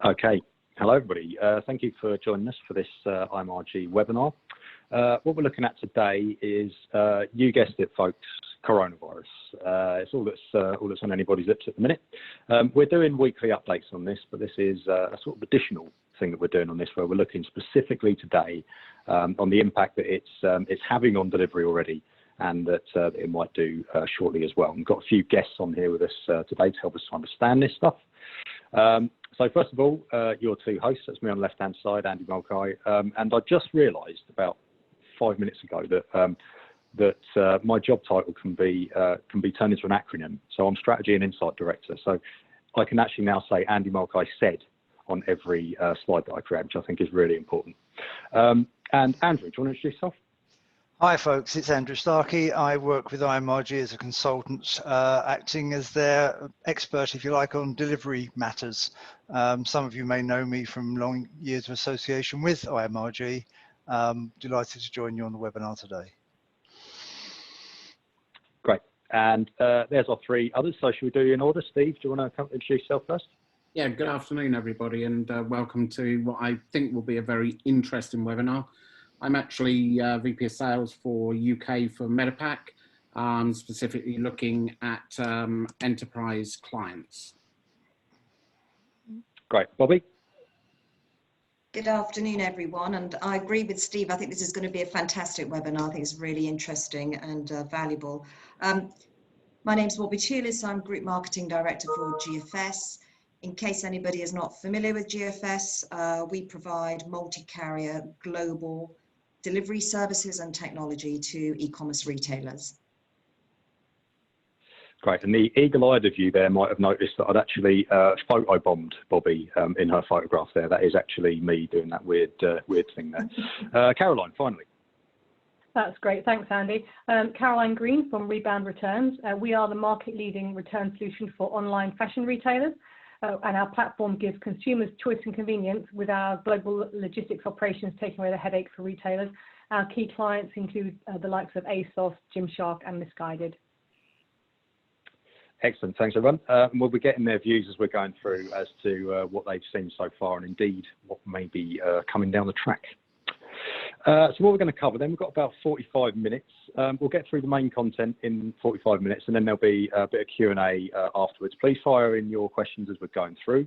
Okay, hello everybody. Thank you for joining us for this IMRG webinar. What we're looking at today is, you guessed it folks, coronavirus. It's all that's on anybody's lips at the minute. We're doing weekly updates on this, but this is a sort of additional thing that we're doing on this, where we're looking specifically today on the impact that it's having on delivery already, and that it might do shortly as well. We've got a few guests on here with us today to help us understand this stuff. So first of all, your two hosts, that's me on the left-hand side, Andy Mulcahy, and I just realised about 5 minutes ago that my job title can be turned into an acronym. So I'm Strategy and Insight Director. So I can actually now say Andy Mulcahy said on every slide that I create, which I think is really important. And Andrew, do you want to introduce yourself? Hi folks, it's Andrew Starkey. I work with IMRG as a consultant, acting as their expert, if you like, on delivery matters. Some of you may know me from long years of association with IMRG. Delighted to join you on the webinar today. Great, and there's our three others. So should we do you in order? Steve, do you want to come introduce yourself first? Yeah, good afternoon everybody, and welcome to what I think will be a very interesting webinar. I'm actually VP of Sales for UK for MetaPack, specifically looking at enterprise clients. Great. Bobby? Good afternoon, everyone. And I agree with Steve. I think this is going to be a fantastic webinar. I think it's really interesting and valuable. My name's Bobby Tulis. I'm Group Marketing Director for GFS. In case anybody is not familiar with GFS, we provide multi-carrier global delivery services and technology to e-commerce retailers. Great, and the eagle-eyed of you there might have noticed that I'd actually photobombed Bobby in her photograph there. That is actually me doing that weird thing there. Caroline, finally. That's great, thanks Andy. Caroline Green from ReBOUND Returns. We are the market-leading return solution for online fashion retailers. And our platform gives consumers choice and convenience, with our global logistics operations taking away the headache for retailers. Our key clients include the likes of ASOS, Gymshark and Misguided. Excellent, thanks everyone. We'll be getting their views as we're going through as to what they've seen so far, and indeed what may be coming down the track. So what we're going to cover then, we've got about 45 minutes. We'll get through the main content in 45 minutes, and then there'll be a bit of Q&A afterwards. Please fire in your questions as we're going through.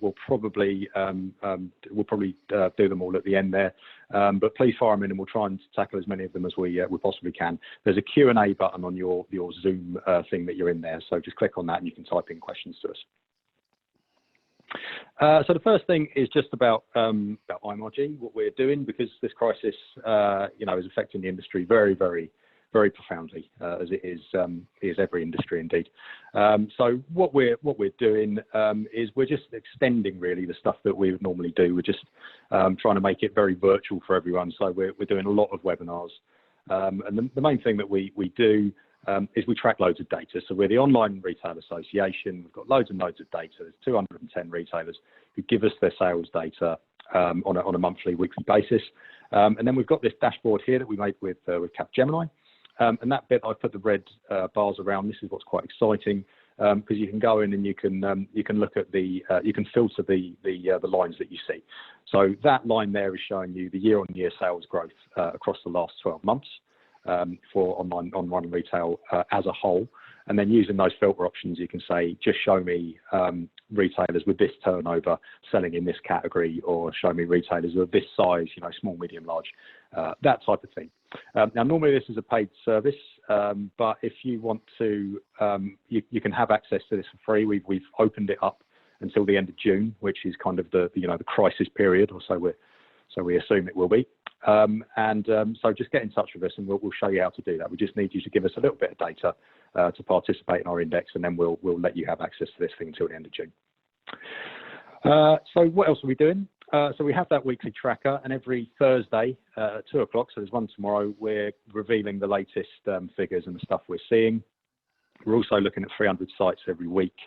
We'll probably do them all at the end there, but please fire them in, and we'll try and tackle as many of them as we possibly can. There's a Q&A button on your Zoom thing that you're in there, so just click on that and you can type in questions to us. So the first thing is just about IMRG, what we're doing, because this crisis, is affecting the industry very, very, very profoundly, as it is every industry indeed. So what we're doing is we're just extending really the stuff that we would normally do. We're just trying to make it very virtual for everyone. So we're doing a lot of webinars, and the main thing that we do is we track loads of data. So we're the Online Retail Association. We've got loads and loads of data. There's 210 retailers who give us their sales data on a monthly, weekly basis. And then we've got this dashboard here that we made with Capgemini. And that bit, I put the red bars around. This is what's quite exciting, because you can go in and you can look at you can filter the lines that you see. So that line there is showing you the year-on-year sales growth across the last 12 months. For online retail as a whole, and then using those filter options, you can say, just show me retailers with this turnover selling in this category, or show me retailers of this size, small, medium, large, that type of thing. Now, normally this is a paid service, but if you want to, you can have access to this for free. We've opened it up until the end of June, which is kind of the crisis period, or so we assume it will be. So just get in touch with us and we'll show you how to do that. We just need you to give us a little bit of data to participate in our index, and then we'll let you have access to this thing until the end of June. So what else are we doing? So we have that weekly tracker, and every Thursday at 2 o'clock, so there's one tomorrow, we're revealing the latest figures and the stuff we're seeing. We're also looking at 300 sites every week,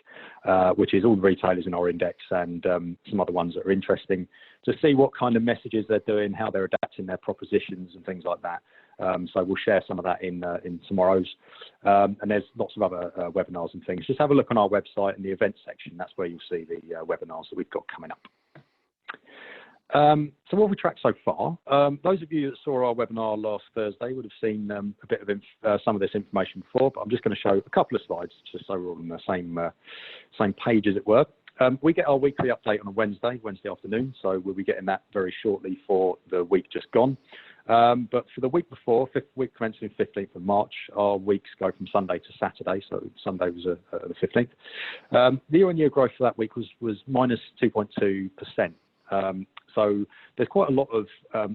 which is all the retailers in our index and some other ones that are interesting, to see what kind of messages they're doing, how they're adapting their propositions and things like that. So we'll share some of that in tomorrow's. And there's lots of other webinars and things. Just have a look on our website in the events section. That's where you'll see the webinars that we've got coming up. So what have we tracked so far? Those of you that saw our webinar last Thursday would have seen a bit of some of this information before, but I'm just going to show a couple of slides just so we're all on the same page, as it were. We get our weekly update on a Wednesday afternoon, so we'll be getting that very shortly for the week just gone. But for the week before, week commencing 15th of March, our weeks go from Sunday to Saturday, so Sunday was the 15th. The year-on-year growth for that week was minus 2.2%. So there's quite a lot of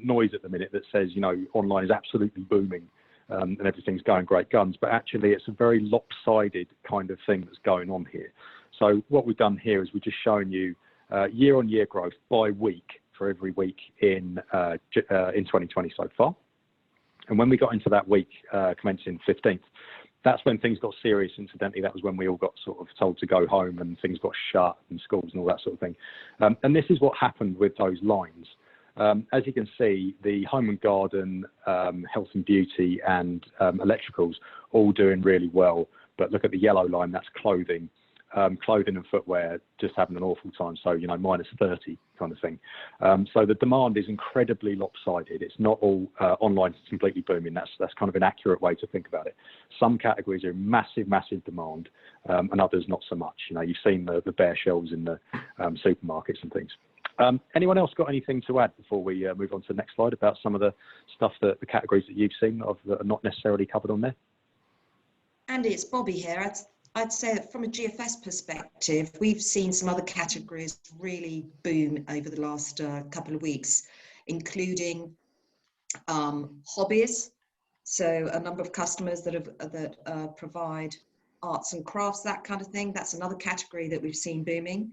noise at the minute that says, you know, online is absolutely booming and everything's going great guns, but actually it's a very lopsided kind of thing that's going on here. So what we've done here is we're just showing you year-on-year growth by week for every week in 2020 so far. And when we got into that week commencing 15th, that's when things got serious. Incidentally, that was when we all got sort of told to go home and things got shut and schools and all that sort of thing. And this is what happened with those lines. As you can see, the home and garden, health and beauty and electricals all doing really well. But look at the yellow line, that's clothing. Clothing and footwear just having an awful time, so you know, minus 30 kind of thing. So the demand is incredibly lopsided. It's not all online completely booming. That's kind of an accurate way to think about it. Some categories are in massive demand, and others not so much. You know, you've seen the bare shelves in the supermarkets and things. Anyone else got anything to add before we move on to the next slide about some of the stuff the categories that you've seen that are not necessarily covered on there? Andy, it's Bobby here. I'd say that from a GFS perspective, we've seen some other categories really boom over the last couple of weeks, including hobbies. So a number of customers that provide arts and crafts, that kind of thing. That's another category that we've seen booming.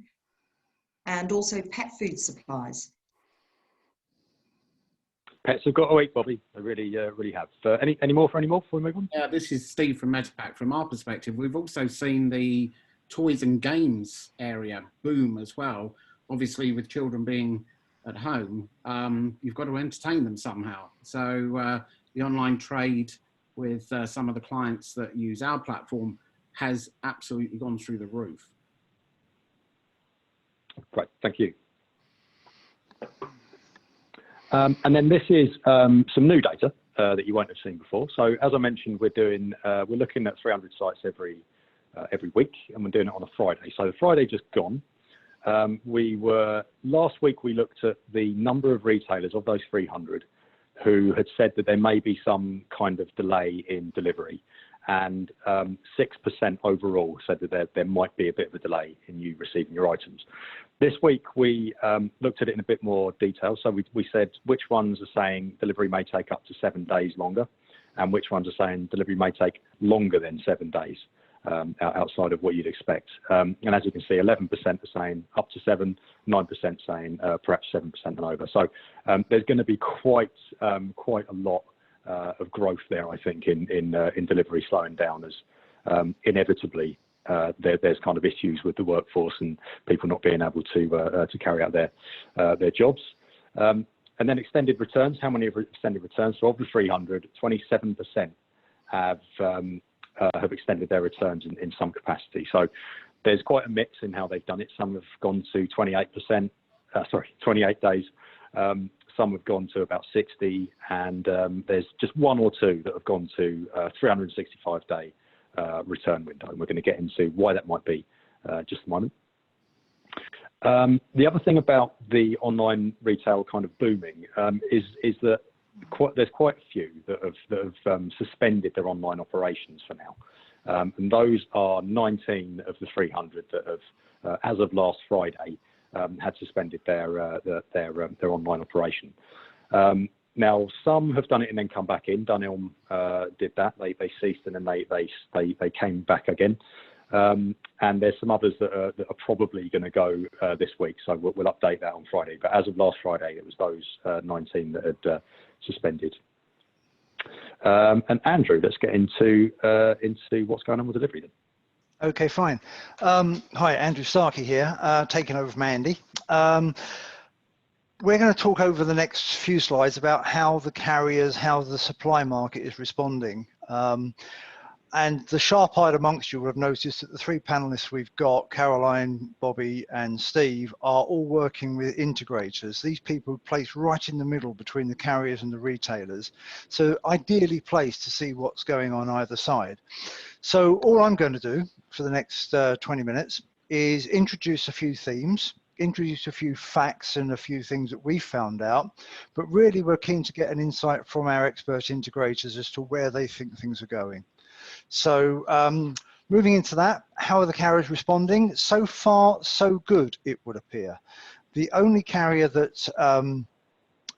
And also pet food supplies. Pets have got to eat, Bobby. They really have. Any more before we move on? Yeah, this is Steve from MetaPack. From our perspective, we've also seen the toys and games area boom as well. Obviously, with children being at home, you've got to entertain them somehow. So the online trade with some of the clients that use our platform has absolutely gone through the roof. Great, thank you. And then this is some new data that you won't have seen before. So as I mentioned, we're looking at 300 sites every week, and we're doing it on a Friday. So the Friday just gone. Last week we looked at the number of retailers of those 300 who had said that there may be some kind of delay in delivery, and 6% overall said that there might be a bit of a delay in you receiving your items. This week we looked at it in a bit more detail. So we said which ones are saying delivery may take up to 7 days longer, and which ones are saying delivery may take longer than 7 days, outside of what you'd expect. And as you can see, 11% are saying up to 7, 9% saying perhaps 7% and over. So there's going to be quite a lot of growth there, I think, in delivery slowing down as inevitably there's kind of issues with the workforce and people not being able to carry out their jobs. And then extended returns. How many have extended returns? So of the 300, 27% have extended their returns in some capacity. So there's quite a mix in how they've done it. Some have gone to 28 days. Some have gone to about 60, and there's just one or two that have gone to 365-day return window. And we're going to get into why that might be just a moment. The other thing about the online retail kind of booming is that there's quite a few that have suspended their online operations for now. And those are 19 of the 300 that have, as of last Friday, had suspended their online operation. Now, some have done it and then come back in. Dunelm did that. They ceased and then they came back again. And there's some others that are probably going to go this week. So we'll update that on Friday. But as of last Friday, it was those 19 that had suspended. And Andrew, let's get into what's going on with delivery then. Okay, fine. Hi, Andrew Starkey here, taking over from Andy. we're going to talk over the next few slides about how the carriers, how the supply market is responding. And the sharp-eyed amongst you will have noticed that the three panelists we've got, Caroline, Bobby and Steve, are all working with integrators. These people placed right in the middle between the carriers and the retailers. So ideally placed to see what's going on either side. So all I'm going to do for the next 20 minutes is introduce a few themes, introduce a few facts and a few things that we found out, but really we're keen to get an insight from our expert integrators as to where they think things are going. So moving into that, how are the carriers responding? So far, so good, it would appear. The only carrier that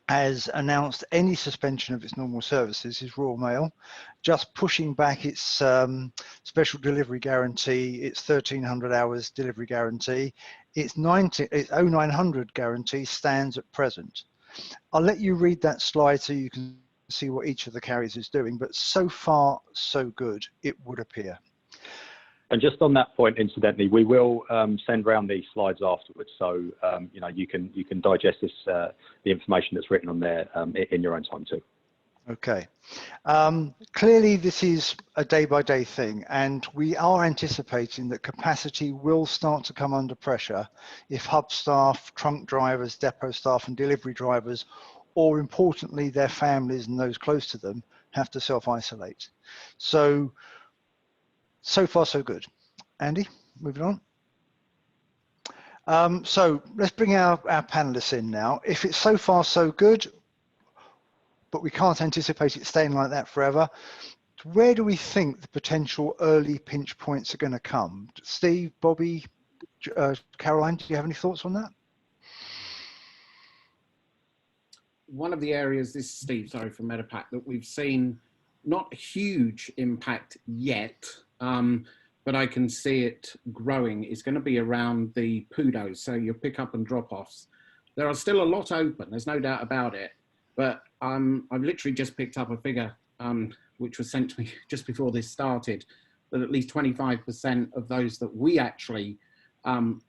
has announced any suspension of its normal services is Royal Mail, just pushing back its special delivery guarantee, its 1,300 hours delivery guarantee. Its 0900 guarantee stands at present. I'll let you read that slide so you can see what each of the carriers is doing, but so far so good, it would appear. And just on that point, incidentally, we will send round these slides afterwards, so you know, you can digest this, the information that's written on there in your own time too. Okay. Clearly this is a day-by-day thing, and we are anticipating that capacity will start to come under pressure if hub staff, trunk drivers, depot staff and delivery drivers, or importantly their families and those close to them, have to self-isolate. So far so good. Andy, moving on. So let's bring our panelists in now. If it's so far so good, but we can't anticipate it staying like that forever, where do we think the potential early pinch points are going to come? Steve, Bobby, Caroline, do you have any thoughts on that? One of the areas, this is Steve, sorry, from MetaPack, that we've seen not a huge impact yet, but I can see it growing, is going to be around the PUDOs, so your pick-up and drop-offs. There are still a lot open, there's no doubt about it, but I've literally just picked up a figure which was sent to me just before this started, that at least 25% of those that we actually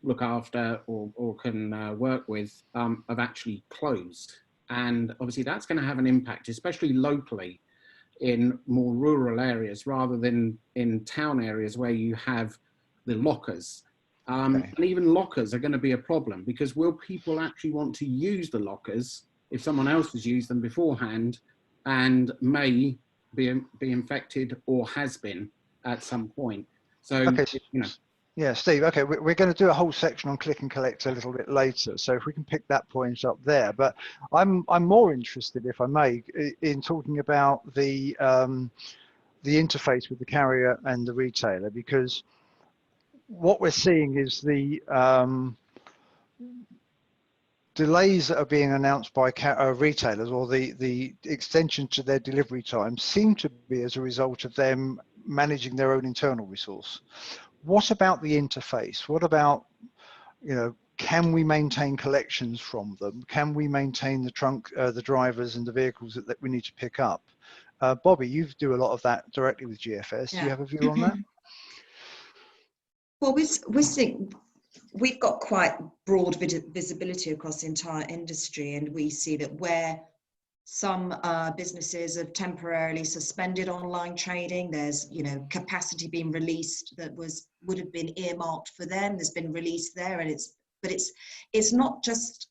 look after or can work with have actually closed. And obviously that's going to have an impact, especially locally in more rural areas rather than in town areas where you have the lockers. And even lockers are going to be a problem, because will people actually want to use the lockers if someone else has used them beforehand and may be infected or has been at some point? So, you know. Yeah, Steve, okay, we're going to do a whole section on click and collect a little bit later, so if we can pick that point up there. But I'm more interested, if I may, in talking about the interface with the carrier and the retailer, because what we're seeing is the delays that are being announced by retailers, or the extension to their delivery time, seem to be as a result of them managing their own internal resource. What about the interface? What about, you know, can we maintain collections from them? Can we maintain the trunk, the drivers and the vehicles that we need to pick up? Bobby, you do a lot of that directly with GFS. Yeah. Do you have a view on that? Well, we're seeing, we've got quite broad visibility across the entire industry, and we see that where some businesses have temporarily suspended online trading, there's, you know, capacity being released that would have been earmarked for them. There's been released there, and it's not just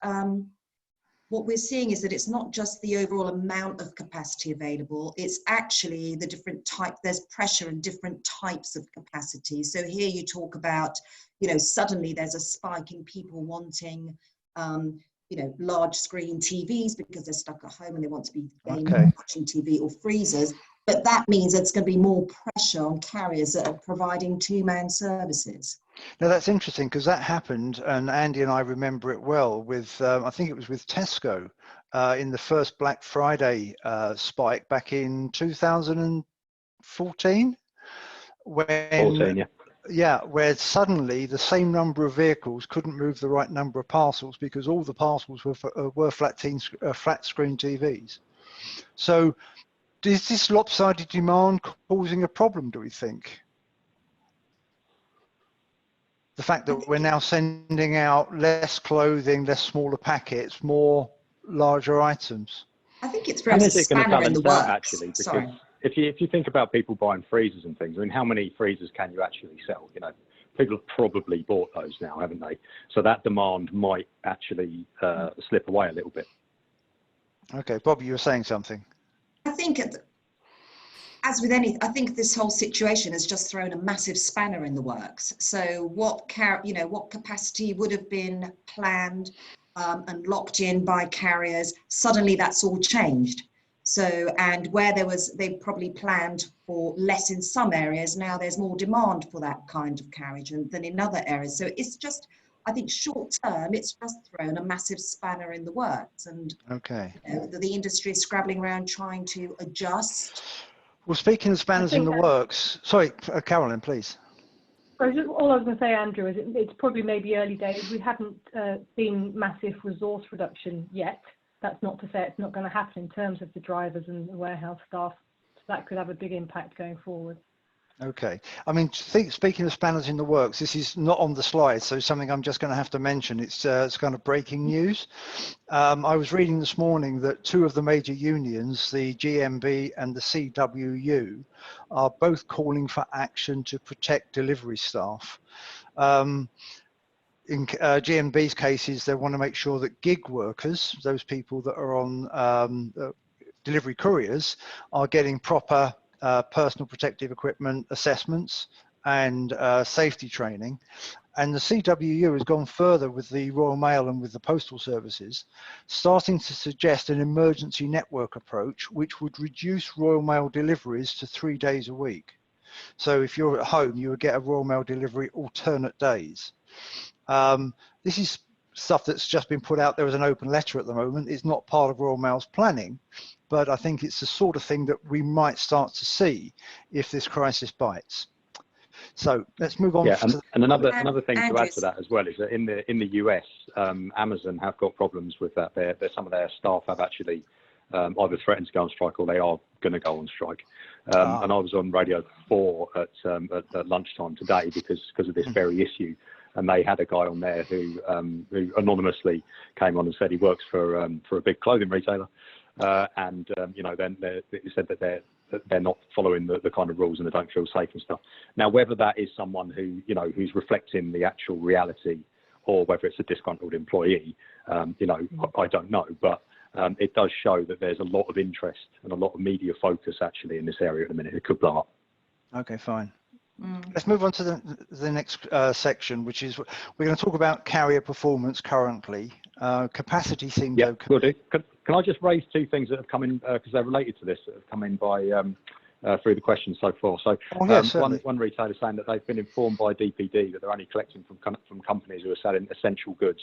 what we're seeing is that it's not just the overall amount of capacity available, it's actually the different type, there's pressure in different types of capacity. So here you talk about, you know, suddenly there's a spike in people wanting you know, large screen TVs because they're stuck at home and they want to be gaming, watching TV, or freezers. But that means it's going to be more pressure on carriers that are providing two-man services. Now that's interesting, because that happened, and Andy and I remember it well, with I think it was with Tesco in the first Black Friday spike back in 2014, when where suddenly the same number of vehicles couldn't move the right number of parcels because all the parcels were flat screen TVs. So is this lopsided demand causing a problem, do we think? The fact that we're now sending out less clothing, less smaller packets, more larger items. I think it's How throws a is it going to spanner in the balance out, works. actually? Because Sorry. if you think about people buying freezers and things, I mean, how many freezers can you actually sell? You know, people have probably bought those now, haven't they? So that demand might actually slip away a little bit. Okay, Bob, you were saying something. I think, as with anything, I think this whole situation has just thrown a massive spanner in the works. So what capacity would have been planned and locked in by carriers, suddenly that's all changed. So, and where they probably planned for less in some areas, now there's more demand for that kind of carriage than in other areas. So it's just, I think short term, it's just thrown a massive spanner in the works. And Okay. you know, the industry is scrabbling around trying to adjust. Well, speaking of spanners in the works, sorry, Carolyn, please. All I was going to say, Andrew, is it's probably maybe early days. We haven't seen massive resource reduction yet. That's not to say it's not going to happen in terms of the drivers and the warehouse staff. So that could have a big impact going forward. Okay. I mean, speaking of spanners in the works, this is not on the slide, so something I'm just going to have to mention. It's kind of breaking news. I was reading this morning that two of the major unions, the GMB and the CWU, are both calling for action to protect delivery staff. In GMB's cases, they want to make sure that gig workers, those people that are on delivery couriers, are getting proper personal protective equipment assessments and safety training. And the CWU has gone further with the Royal Mail and with the postal services, starting to suggest an emergency network approach which would reduce Royal Mail deliveries to 3 days a week. So if you're at home, you would get a Royal Mail delivery alternate days. This is stuff that's just been put out there as an open letter at the moment. It's not part of Royal Mail's planning, but I think it's the sort of thing that we might start to see if this crisis bites. So let's move on. Yeah, and another thing to add to that as well is that in the US, Amazon have got problems with that. Some of their staff have actually either threatened to go on strike or they are going to go on strike. And I was on Radio 4 at lunchtime today because of this very issue. And they had a guy on there who anonymously came on and said he works for a big clothing retailer, and you know, then he said that they're not following the kind of rules and they don't feel safe and stuff. Now, whether that is someone who, you know, who's reflecting the actual reality, or whether it's a disgruntled employee, you know, I don't know, but it does show that there's a lot of interest and a lot of media focus actually in this area at the minute. It could blow up. Okay, fine. Let's move on to the next section, which is we're going to talk about carrier performance currently. Capacity seems okay. Will do. Can I just raise two things that have come in because they're related to this, that have come in by through the questions so far. So one retailer saying that they've been informed by DPD that they're only collecting from companies who are selling essential goods.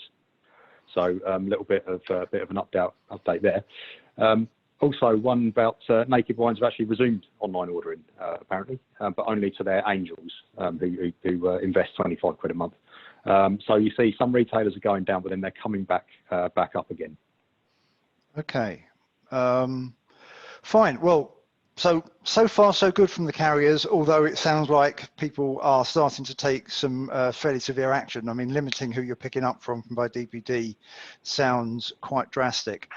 So a little bit of an update there. Also, one about Naked Wines have actually resumed online ordering, apparently, but only to their angels who invest 25 quid a month. So you see some retailers are going down, but then they're coming back up again. Okay, fine. Well, so far so good from the carriers, although it sounds like people are starting to take some fairly severe action. I mean, limiting who you're picking up from by DPD sounds quite drastic.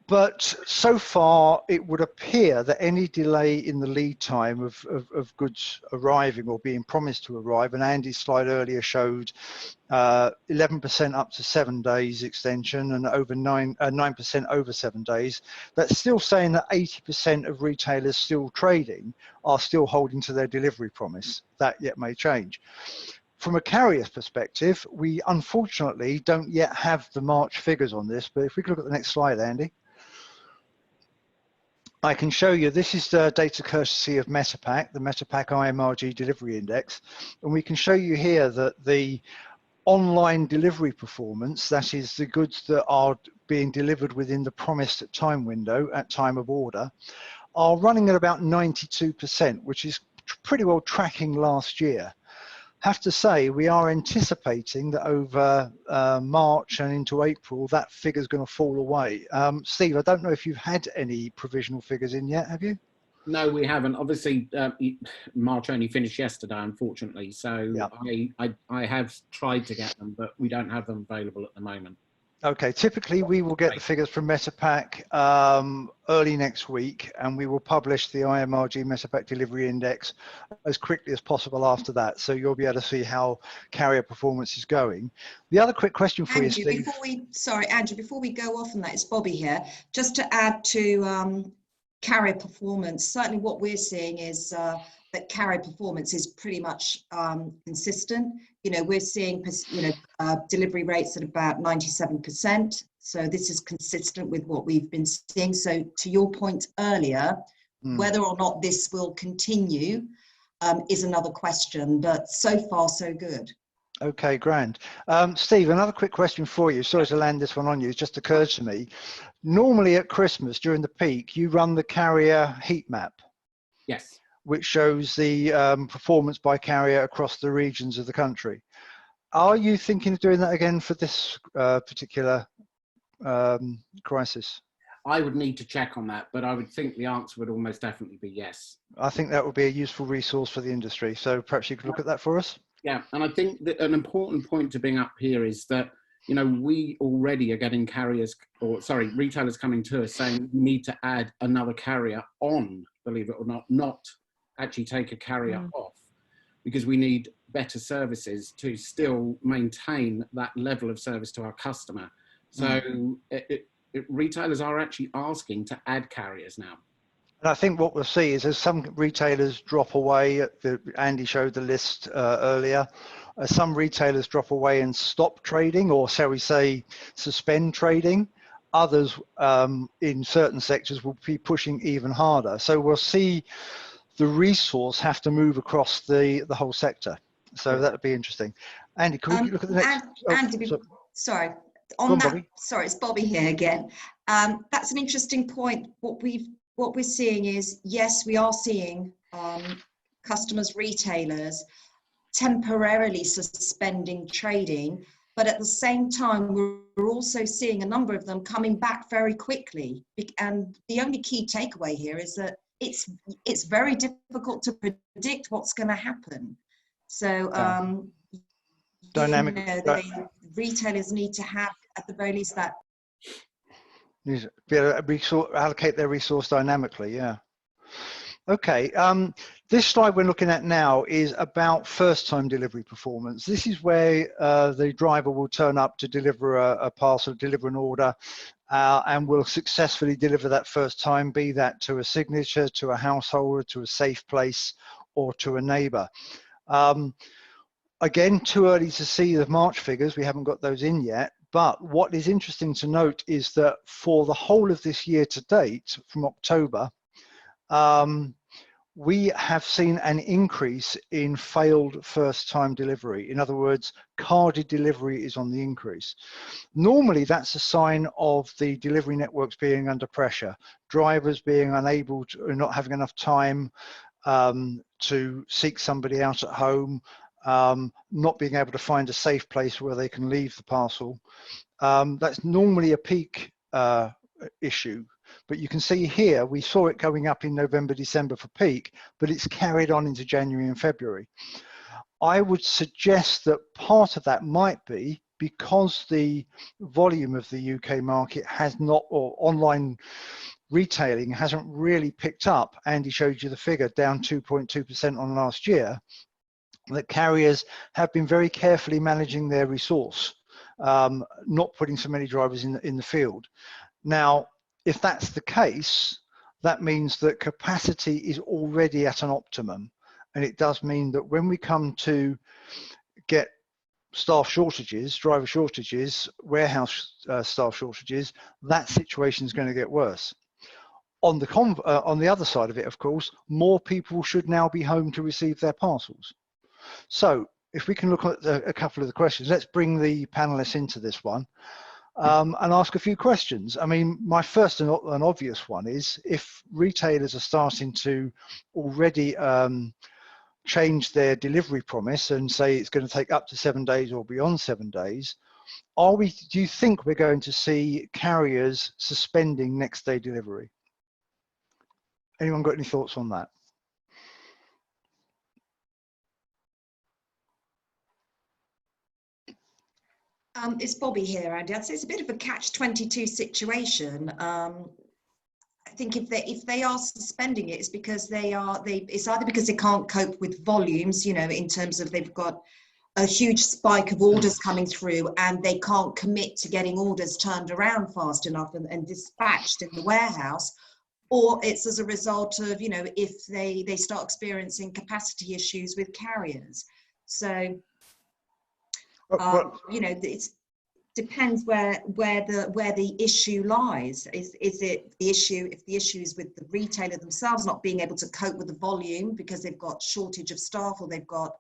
But so far, it would appear that any delay in the lead time of goods arriving or being promised to arrive, and Andy's slide earlier showed 11% up to 7 days extension and over 9% over 7 days. That's still saying that 80% of retailers still trading are still holding to their delivery promise. That yet may change. From a carrier's perspective, we unfortunately don't yet have the March figures on this, but if we could look at the next slide, Andy. I can show you, this is the data courtesy of MetaPack, the MetaPack IMRG delivery index. And we can show you here that the online delivery performance, that is the goods that are being delivered within the promised time window at time of order, are running at about 92%, which is pretty well tracking last year. Have to say, we are anticipating that over March and into April, that figure is going to fall away. Steve, I don't know if you've had any provisional figures in yet, have you? No, we haven't. Obviously, March only finished yesterday, unfortunately. So yeah. I have tried to get them, but we don't have them available at the moment. Okay, typically we will get the figures from MetaPack early next week, and we will publish the IMRG MetaPack Delivery Index as quickly as possible after that. So you'll be able to see how carrier performance is going. The other quick question for Andrew, you, Steve. Andrew, before we go off on that, it's Bobby here. Just to add to carrier performance, certainly what we're seeing is that carrier performance is pretty much consistent. You know, we're seeing, delivery rates at about 97%. So this is consistent with what we've been seeing. So to your point earlier, whether or not this will continue is another question, but so far so good. Okay, grand. Steve, another quick question for you. Sorry to land this one on you. It just occurred to me. Normally at Christmas during the peak, you run the carrier heat map. Yes. Which shows the performance by carrier across the regions of the country. Are you thinking of doing that again for this particular crisis? I would need to check on that, but I would think the answer would almost definitely be yes. I think that would be a useful resource for the industry. So perhaps you could look at that for us? Yeah, and I think that an important point to bring up here is that, you know, we already are getting retailers coming to us saying we need to add another carrier on, believe it or not actually take a carrier off, because we need better services to still maintain that level of service to our customer. So retailers are actually asking to add carriers now. And I think what we'll see is as some retailers drop away, Andy showed the list earlier, some retailers drop away and stop trading, or shall we say suspend trading. Others in certain sectors will be pushing even harder. So we'll see the resource have to move across the whole sector. So that would be interesting. Andy, could we look at the next? Andy, sorry. On that, Bobby. Sorry, it's Bobby here again. That's an interesting point. What we're seeing is, yes, we are seeing customers, retailers temporarily suspending trading, but at the same time, we're also seeing a number of them coming back very quickly. And the only key takeaway here is that it's very difficult to predict what's going to happen. So dynamic. Retailers need to have, at the very least, that be able to allocate their resource dynamically. Yeah. Okay. This slide we're looking at now is about first-time delivery performance. This is where the driver will turn up to deliver a parcel, deliver an order, and will successfully deliver that first time, be that to a signature, to a householder, to a safe place, or to a neighbor. Again, too early to see the March figures. We haven't got those in yet. But what is interesting to note is that for the whole of this year to date, from October, we have seen an increase in failed first-time delivery. In other words, carded delivery is on the increase. Normally, that's a sign of the delivery networks being under pressure, drivers being unable to, not having enough time to seek somebody out at home, not being able to find a safe place where they can leave the parcel. That's normally a peak issue. But you can see here, we saw it going up in November, December for peak, but it's carried on into January and February. I would suggest that part of that might be because the volume of the UK market has not, or online retailing hasn't really picked up. Andy showed you the figure, down 2.2% on last year, that carriers have been very carefully managing their resource, not putting so many drivers in the field. Now, if that's the case, that means that capacity is already at an optimum. And it does mean that when we come to get staff shortages, driver shortages, warehouse staff shortages, that situation is going to get worse. On the other side of it, of course, more people should now be home to receive their parcels. So if we can look at a couple of the questions, let's bring the panelists into this one. And ask a few questions. I mean, my first and obvious one is, if retailers are starting to already change their delivery promise and say it's going to take up to 7 days or beyond 7 days, do you think we're going to see carriers suspending next day delivery? Anyone got any thoughts on that? It's Bobby here, Andy. I'd say it's a bit of a catch-22 situation. I think if they are suspending it, it's because it's either because they can't cope with volumes, you know, in terms of they've got a huge spike of orders coming through and they can't commit to getting orders turned around fast enough and dispatched in the warehouse, or it's as a result of, you know, if they start experiencing capacity issues with carriers. So, you know, it depends where the issue lies. Is it the issue, if the issue is with the retailer themselves not being able to cope with the volume because they've got shortage of staff or they've got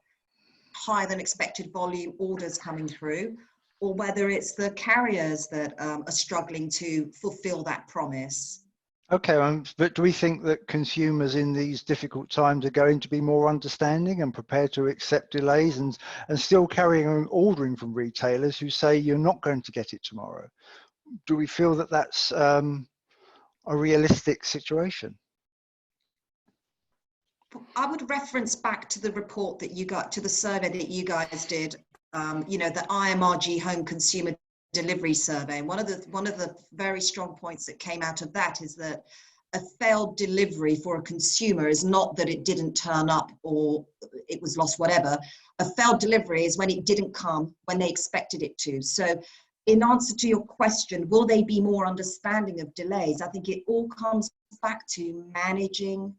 higher than expected volume orders coming through, or whether it's the carriers that are struggling to fulfill that promise. Okay, but do we think that consumers in these difficult times are going to be more understanding and prepared to accept delays and still carrying on ordering from retailers who say you're not going to get it tomorrow? Do we feel that that's a realistic situation? I would reference back to the report that you got, to the survey that you guys did, you know, the IMRG Home Consumer Delivery Survey. And one of the very strong points that came out of that is that a failed delivery for a consumer is not that it didn't turn up or it was lost, whatever. A failed delivery is when it didn't come when they expected it to. So in answer to your question, will they be more understanding of delays? I think it all comes back to managing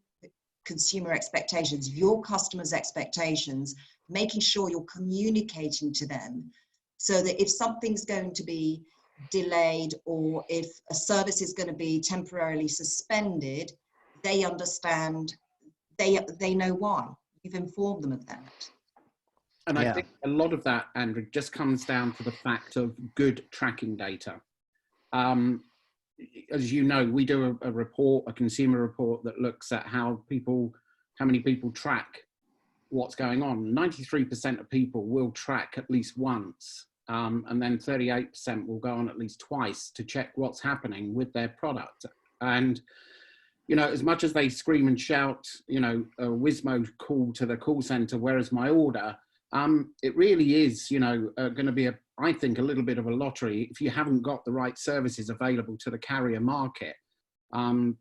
consumer expectations, your customers' expectations, making sure you're communicating to them so that if something's going to be delayed or if a service is going to be temporarily suspended, they understand, they know why. You've informed them of that. And I think a lot of that, Andrew, just comes down to the fact of good tracking data. As you know, we do a report, a consumer report that looks at how many people track what's going on. 93% of people will track at least once, and then 38% will go on at least twice to check what's happening with their product. And, you know, as much as they scream and shout, you know, a Wizmo call to the call center, where is my order? It really is, you know, going to be, I think, a little bit of a lottery if you haven't got the right services available to the carrier market. And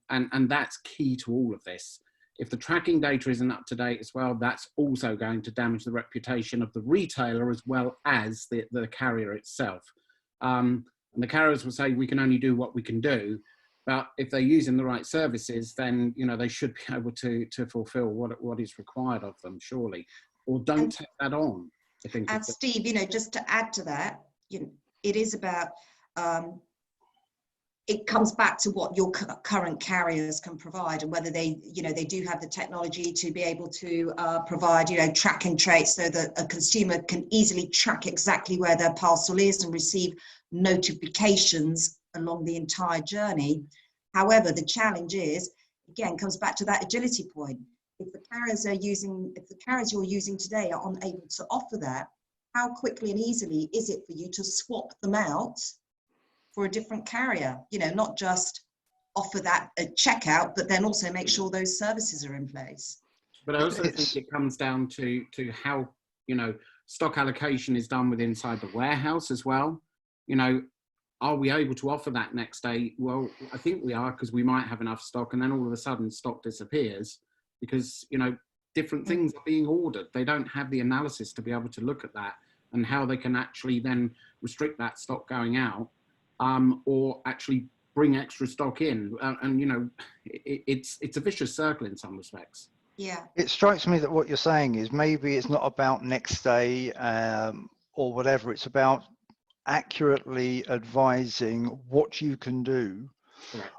that's key to all of this. If the tracking data isn't up to date as well, that's also going to damage the reputation of the retailer as well as the carrier itself. And the carriers will say, we can only do what we can do. But if they're using the right services, then, you know, they should be able to fulfill what is required of them, surely. Or don't take that on. I think. And Steve, you know, just to add to that, you know, it is about, it comes back to what your current carriers can provide and whether they, you know, they do have the technology to be able to provide, you know, track and trace so that a consumer can easily track exactly where their parcel is and receive notifications along the entire journey. However, the challenge is, again, comes back to that agility point. If the carriers you're using today are unable to offer that, how quickly and easily is it for you to swap them out for a different carrier? You know, not just offer that at checkout, but then also make sure those services are in place. But I also think it comes down to how, you know, stock allocation is done within inside the warehouse as well. You know, are we able to offer that next day? Well, I think we are, because we might have enough stock and then all of a sudden stock disappears. Because, you know, different things are being ordered. They don't have the analysis to be able to look at that and how they can actually then restrict that stock going out, or actually bring extra stock in. And, you know, it's a vicious circle in some respects. Yeah. It strikes me that what you're saying is maybe it's not about next day or whatever. It's about accurately advising what you can do. Correct.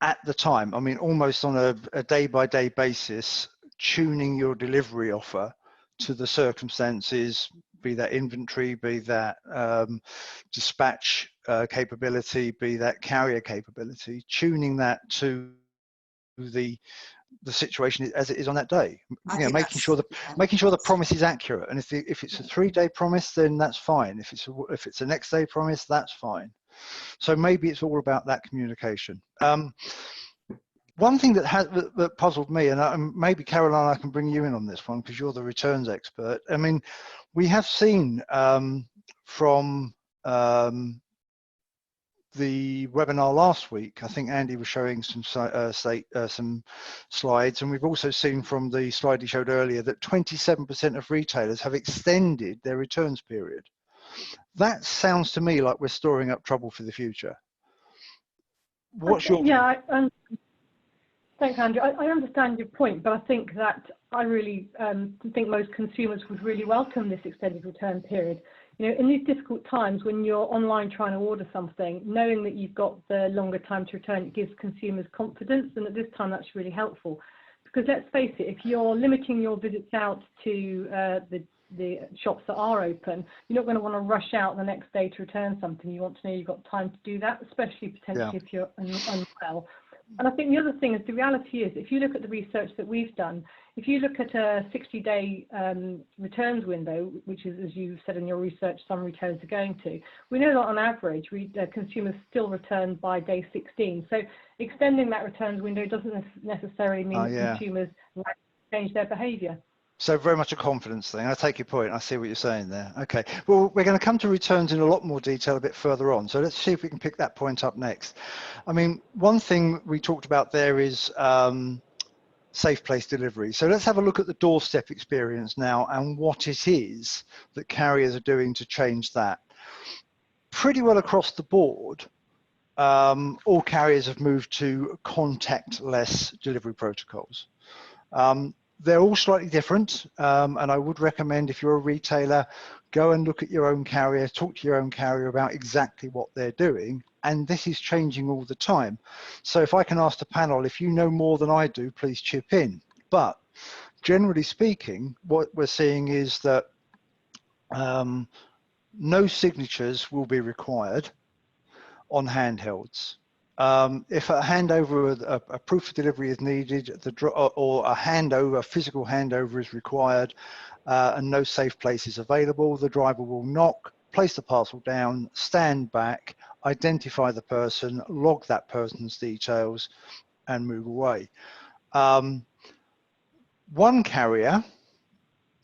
At the time. I mean, almost on a day-by-day basis, tuning your delivery offer to the circumstances, be that inventory, be that dispatch capability, be that carrier capability, tuning that to the situation as it is on that day. You know, making sure the promise is accurate. And if it's a 3-day promise, then that's fine. If it's a next day promise, that's fine. So maybe it's all about that communication. One thing that puzzled me, and maybe Caroline, I can bring you in on this one because you're the returns expert. I mean, we have seen from the webinar last week, I think Andy was showing some slides, and we've also seen from the slide he showed earlier that 27% of retailers have extended their returns period. That sounds to me like we're storing up trouble for the future. What's your... Yeah, thanks, Andrew. I understand your point, but I think that I really think most consumers would really welcome this extended return period. You know, in these difficult times when you're online trying to order something, knowing that you've got the longer time to return, it gives consumers confidence, and at this time that's really helpful. Because let's face it, if you're limiting your visits out to the shops that are open, you're not going to want to rush out the next day to return something. You want to know you've got time to do that, especially potentially if you're unwell. And I think the other thing is, the reality is, if you look at the research that we've done, if you look at a 60-day returns window, which is, as you said in your research, some retailers are going to, we know that on average, consumers still return by day 16. So extending that returns window doesn't necessarily mean that consumers change their behaviour. So very much a confidence thing. I take your point. I see what you're saying there. Okay. Well, we're going to come to returns in a lot more detail a bit further on. So let's see if we can pick that point up next. I mean, one thing we talked about there is safe place delivery. So let's have a look at the doorstep experience now and what it is that carriers are doing to change that. Pretty well across the board, all carriers have moved to contactless delivery protocols. They're all slightly different, and I would recommend, if you're a retailer, go and look at your own carrier, talk to your own carrier about exactly what they're doing, and this is changing all the time. So if I can ask the panel, if you know more than I do, please chip in. But generally speaking, what we're seeing is that no signatures will be required on handhelds. If a handover, a proof of delivery is needed, or a physical handover is required, and no safe place is available, the driver will knock, place the parcel down, stand back, identify the person, log that person's details, and move away. One carrier,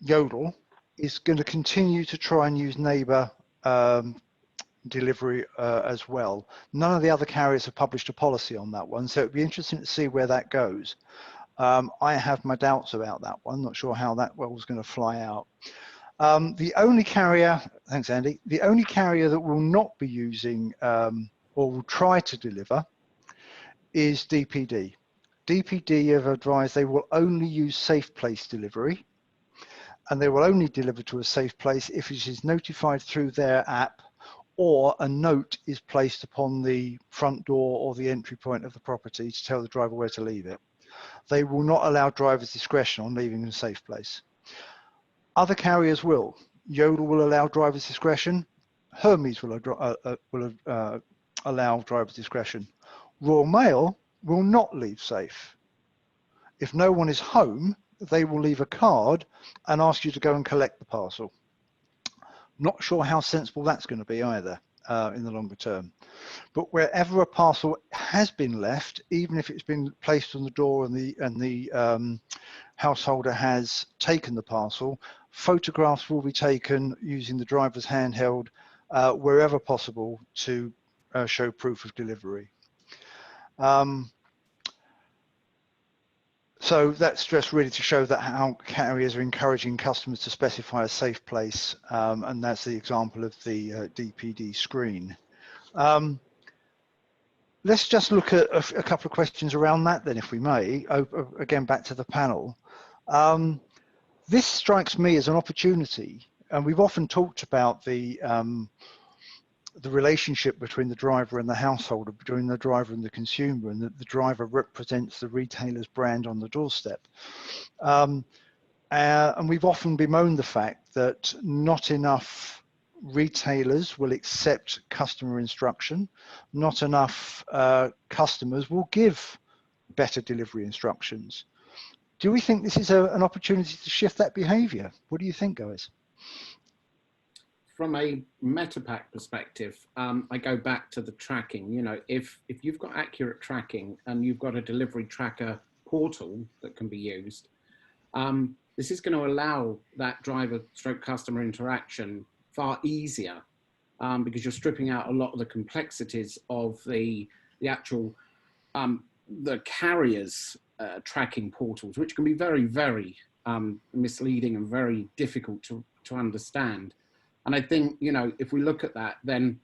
Yodel, is going to continue to try and use neighbour delivery as well. None of the other carriers have published a policy on that one, so it'd be interesting to see where that goes. I have my doubts about that one, not sure how that was going to fly out. The only carrier, thanks Andy, the only carrier that will not be using or will try to deliver is DPD. DPD have advised they will only use safe place delivery, and they will only deliver to a safe place if it is notified through their app, or a note is placed upon the front door or the entry point of the property to tell the driver where to leave it. They will not allow driver's discretion on leaving in a safe place. Other carriers will. Yodel will allow driver's discretion. Hermes will allow driver's discretion. Royal Mail will not leave safe. If no one is home, they will leave a card and ask you to go and collect the parcel. Not sure how sensible that's going to be either in the longer term. But wherever a parcel has been left, even if it's been placed on the door and the householder has taken the parcel, photographs will be taken using the driver's handheld wherever possible to show proof of delivery. So that's just really to show that how carriers are encouraging customers to specify a safe place, and that's the example of the DPD screen. Let's just look at a couple of questions around that then, if we may. Again, back to the panel. This strikes me as an opportunity, and we've often talked about the relationship between the driver and the householder, between the driver and the consumer, and that the driver represents the retailer's brand on the doorstep. And we've often bemoaned the fact that not enough retailers will accept customer instruction, not enough customers will give better delivery instructions. Do we think this is an opportunity to shift that behaviour? What do you think, guys? from a MetaPack perspective, I go back to the tracking. You know, if you've got accurate tracking and you've got a delivery tracker portal that can be used, this is going to allow that driver stroke customer interaction far easier, because you're stripping out a lot of the complexities of the actual the carriers tracking portals, which can be very, very misleading and very difficult to understand. And I think, you know, if we look at that, then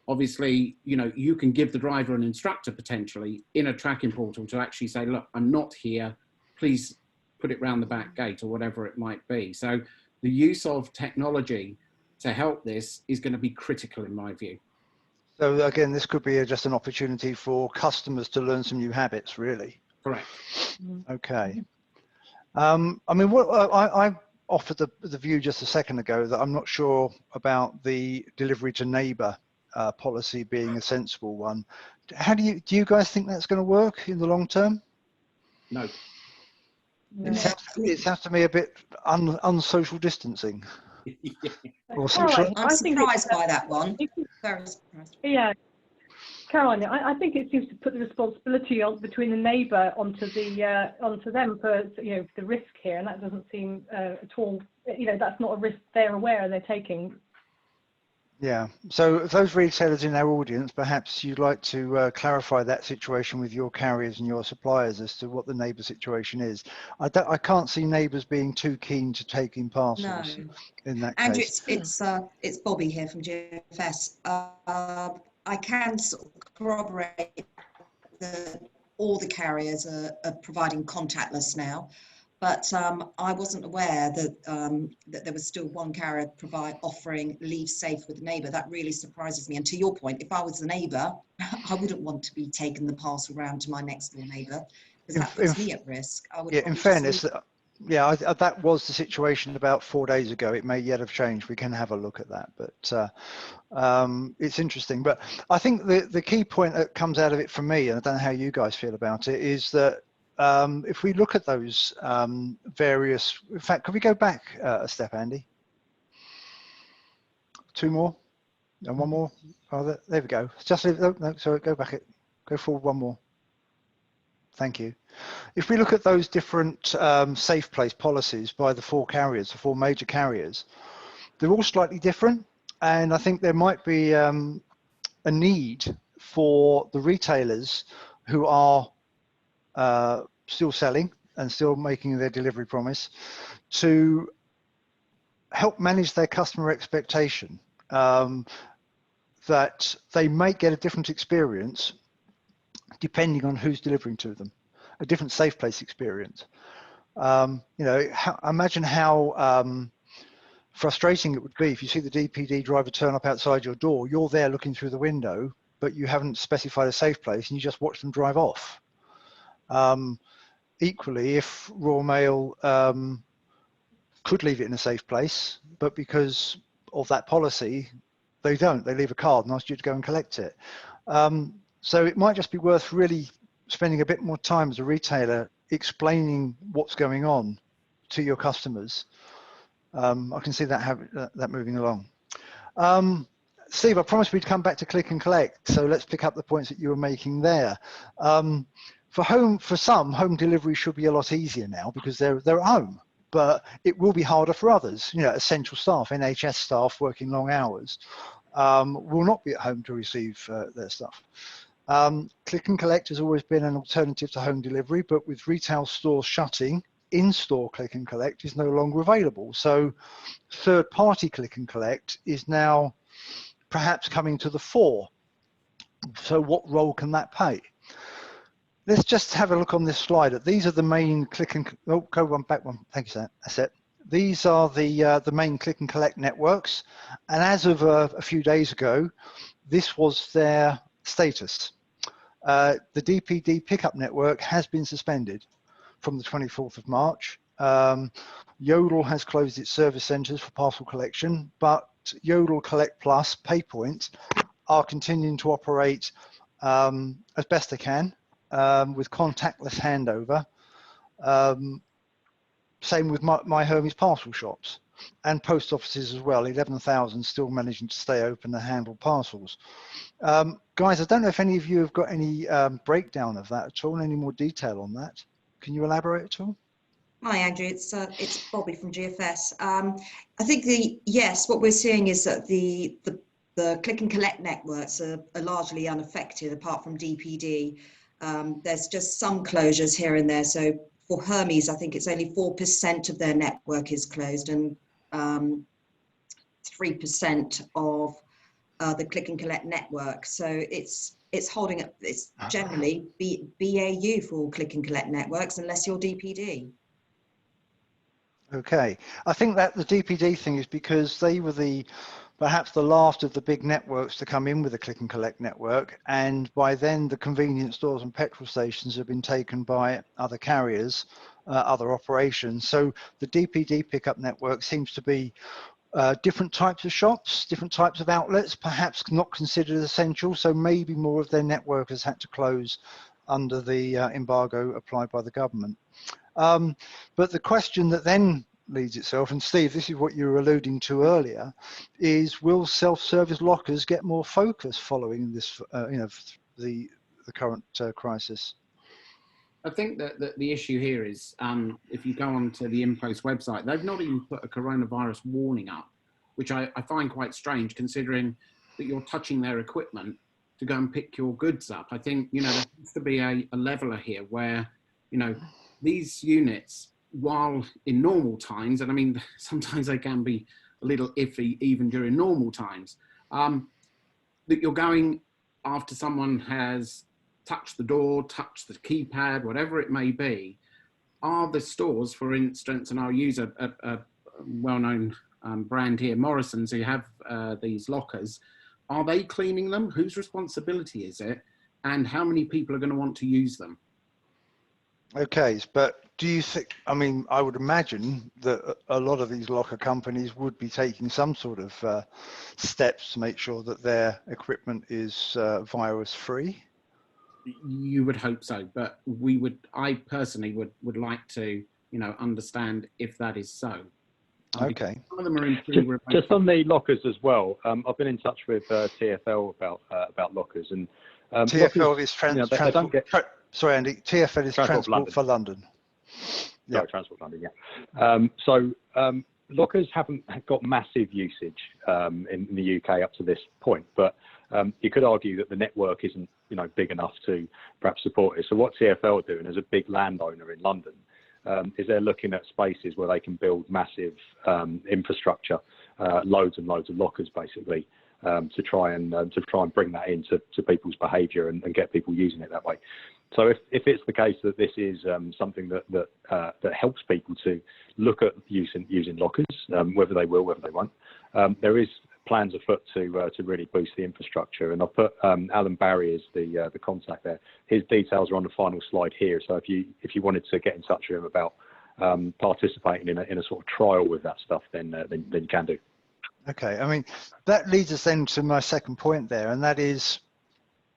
obviously, you know, you can give the driver an instructor potentially in a tracking portal to actually say, look, I'm not here, please put it round the back gate, or whatever it might be. So the use of technology to help this is going to be critical in my view. So again, this could be just an opportunity for customers to learn some new habits, really. Correct. Okay. I mean, what I offered the view just a second ago that I'm not sure about the delivery to neighbour policy being a sensible one. How do you guys think that's going to work in the long term? No. It sounds to me a bit unsocial distancing. Or Caroline, I'm surprised by that one. Very surprised. Yeah, Caroline, I think it seems to put the responsibility on between the neighbour onto them for, you know, the risk here, and that doesn't seem at all, you know, that's not a risk they're aware they're taking. Yeah, so if those retailers in our audience, perhaps you'd like to clarify that situation with your carriers and your suppliers as to what the neighbour situation is. I can't see neighbours being too keen to take in parcels in that Andrew, case. it's Bobby here from GFS. I can sort of corroborate that all the carriers are providing contactless now. But I wasn't aware that that there was still one carrier offering leave safe with the neighbour. That really surprises me. And to your point, if I was the neighbour, I wouldn't want to be taking the parcel round to my next door neighbour, because that puts me at risk. I would in fairness, that was the situation about 4 days ago. It may yet have changed. We can have a look at that, but it's interesting. But I think the key point that comes out of it for me, and I don't know how you guys feel about it, is that if we look at those various, in fact, could we go back a step, Andy? 2 more and 1 more. Oh, there we go. Just no, sorry, go back. Go forward 1 more. Thank you. If we look at those different safe place policies by the 4 carriers, the 4 major carriers, they're all slightly different, and I think there might be a need for the retailers who are still selling and still making their delivery promise to help manage their customer expectation, that they may get a different experience depending on who's delivering to them, a different safe place experience. You know, imagine how frustrating it would be if you see the DPD driver turn up outside your door, you're there looking through the window, but you haven't specified a safe place and you just watch them drive off. Equally, if Royal Mail could leave it in a safe place, but because of that policy, they don't. They leave a card and ask you to go and collect it. So it might just be worth really spending a bit more time as a retailer explaining what's going on to your customers. I can see that moving along. Steve, I promised we'd come back to click and collect, so let's pick up the points that you were making there. For some, home delivery should be a lot easier now because they're at home, but it will be harder for others. You know, essential staff, NHS staff working long hours, will not be at home to receive their stuff. Click and collect has always been an alternative to home delivery, but with retail stores shutting, in-store click and collect is no longer available. So third-party click and collect is now perhaps coming to the fore. So what role can that play? Let's just have a look on this slide. These are the main click and go one back one. Thank you, sir. That's it. These are the main click and collect networks, and as of a few days ago, this was their status. The DPD pickup network has been suspended from the 24th of March. Yodel has closed its service centres for parcel collection, but Yodel Collect Plus PayPoint are continuing to operate as best they can with contactless handover. Same with My Home is parcel shops. and post offices as well, 11,000 still managing to stay open and handle parcels. Guys, I don't know if any of you have got any breakdown of that at all, any more detail on that. Can you elaborate at all? Hi, Andrew. It's Bobby from GFS. I think yes, what we're seeing is that the click and collect networks are largely unaffected, apart from DPD. There's just some closures here and there. So for Hermes, I think it's only 4% of their network is closed, and 3% of the click and collect network. So it's holding up. It's generally BAU for click and collect networks, unless you're DPD. Okay, I think that the DPD thing is because they were perhaps the last of the big networks to come in with a click and collect network, and by then the convenience stores and petrol stations have been taken by other carriers, other operations. So the DPD pickup network seems to be different types of shops, different types of outlets, perhaps not considered essential, so maybe more of their network has had to close under the embargo applied by the government. But the question that then leads itself, and Steve, this is what you were alluding to earlier, is will self-service lockers get more focus following this, the current crisis? I think that the issue here is, if you go onto the InPost website, they've not even put a coronavirus warning up, which I find quite strange, considering that you're touching their equipment to go and pick your goods up. I think, there has to be a leveler here where, these units, while in normal times, and I mean, sometimes they can be a little iffy even during normal times, that you're going after someone has touched the door, touched the keypad, whatever it may be. Are the stores, for instance, and I'll use a well-known brand here, Morrison's, who have these lockers, are they cleaning them? Whose responsibility is it? And how many people are going to want to use them? Okay, but do you think, I mean, I would imagine that a lot of these locker companies would be taking some sort of steps to make sure that their equipment is virus free? You would hope so, but I personally would like to, understand if that is so. Okay. Some of them are just on the lockers as well. I've been in touch with TfL about lockers, and TfL lockers, is transport. Sorry, Andy. TfL is Transport for London. Yeah, Transport London. Yeah. Lockers haven't got massive usage in the UK up to this point, but you could argue that the network isn't, big enough to perhaps support it. So what TfL are doing as a big landowner in London is they're looking at spaces where they can build massive infrastructure, loads and loads of lockers, basically, to try and bring that into people's behaviour and get people using it that way. So if it's the case that this is something that helps people to look at using lockers, whether they will, whether they won't, there is plans afoot to really boost the infrastructure. And I've put Alan Barry as the contact there. His details are on the final slide here. So if you wanted to get in touch with him about participating in a sort of trial with that stuff, then you can do. Okay, I mean, that leads us then to my second point there, and that is,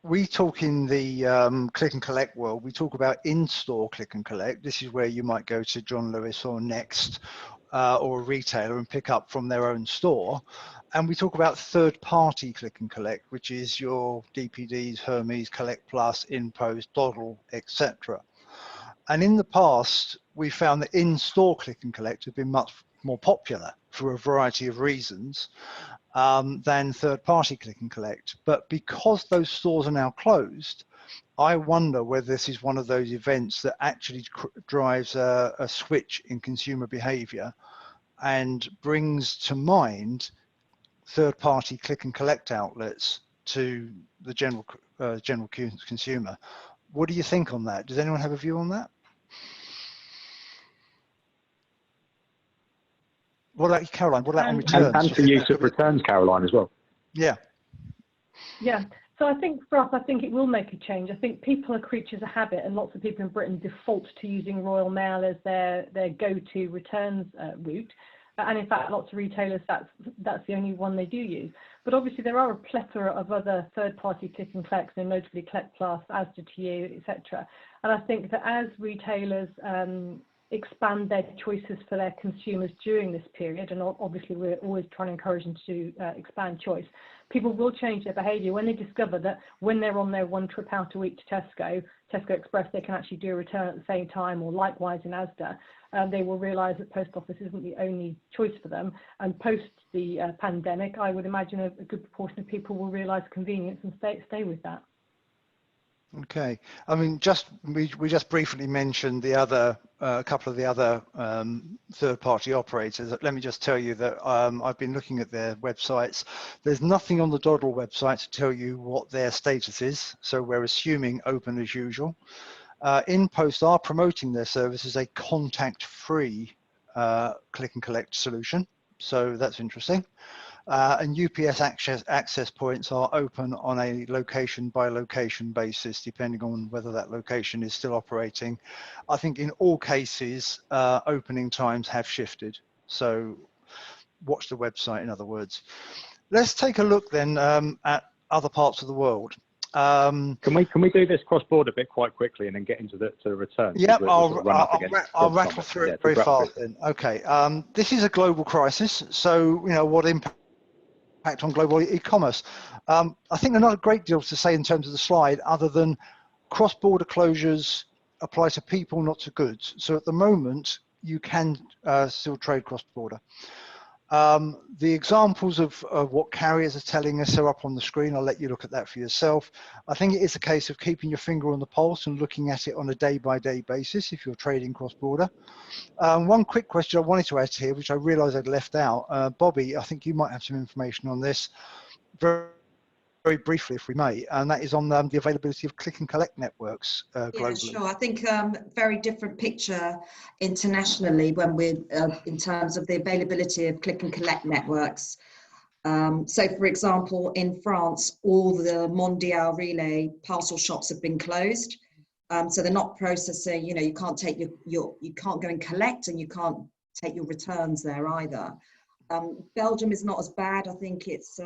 we talk in the click and collect world, we talk about in-store click and collect. This is where you might go to John Lewis or Next or a retailer and pick up from their own store. And we talk about third-party click and collect, which is your DPDs, Hermes, Collect Plus, InPost, Doddle, etc. And in the past, we found that in-store click and collect have been much more popular for a variety of reasons than third-party click and collect. But because those stores are now closed, I wonder whether this is one of those events that actually drives a switch in consumer behavior and brings to mind third-party click and collect outlets to the general consumer. What do you think on that? Does anyone have a view on that? What about Caroline? What about on returns? And for use of returns, Caroline, as well. Yeah. Yeah. So I think for us, I think it will make a change. I think people are creatures of habit, and lots of people in Britain default to using Royal Mail as their go-to returns route. And in fact, lots of retailers, that's the only one they do use. But obviously, there are a plethora of other third-party click and collects, and notably Collect Plus, Asda to You, etc. And I think that as retailers expand their choices for their consumers during this period, and obviously we're always trying to encourage them to expand choice, people will change their behaviour when they discover that when they're on their one trip out a week to Tesco Express, they can actually do a return at the same time, or likewise in Asda. They will realise that post office isn't the only choice for them. And post the pandemic, I would imagine a good proportion of people will realise convenience and stay with that. Okay, I mean, we just briefly mentioned the other a couple of the other third-party operators. Let me just tell you that I've been looking at their websites. There's nothing on the Doddle website to tell you what their status is, so we're assuming open as usual. InPost are promoting their service as a contact-free click and collect solution, so that's interesting. And UPS access points are open on a location by location basis, depending on whether that location is still operating. I think in all cases, opening times have shifted. So watch the website, in other words. Let's take a look then at other parts of the world. Can we do this cross-border bit quite quickly and then get into the return? Yeah, I'll rattle through it very fast then. Okay, this is a global crisis. So, what impact on global e-commerce? I think there's not a great deal to say in terms of the slide, other than cross-border closures apply to people, not to goods. So at the moment, you can still trade cross-border. The examples of what carriers are telling us are up on the screen. I'll let you look at that for yourself. I think it is a case of keeping your finger on the pulse and looking at it on a day-by-day basis if you're trading cross-border. One quick question I wanted to add here, which I realised I'd left out. Bobby, I think you might have some information on this, very briefly, if we may, and that is on the availability of click and collect networks globally. Yeah, sure. I think very different picture internationally when we're in terms of the availability of click and collect networks. So, for example, in France, all the Mondial Relay parcel shops have been closed. So they're not processing. You can't take you can't go and collect, and you can't take your returns there either. Belgium is not as bad. I think it's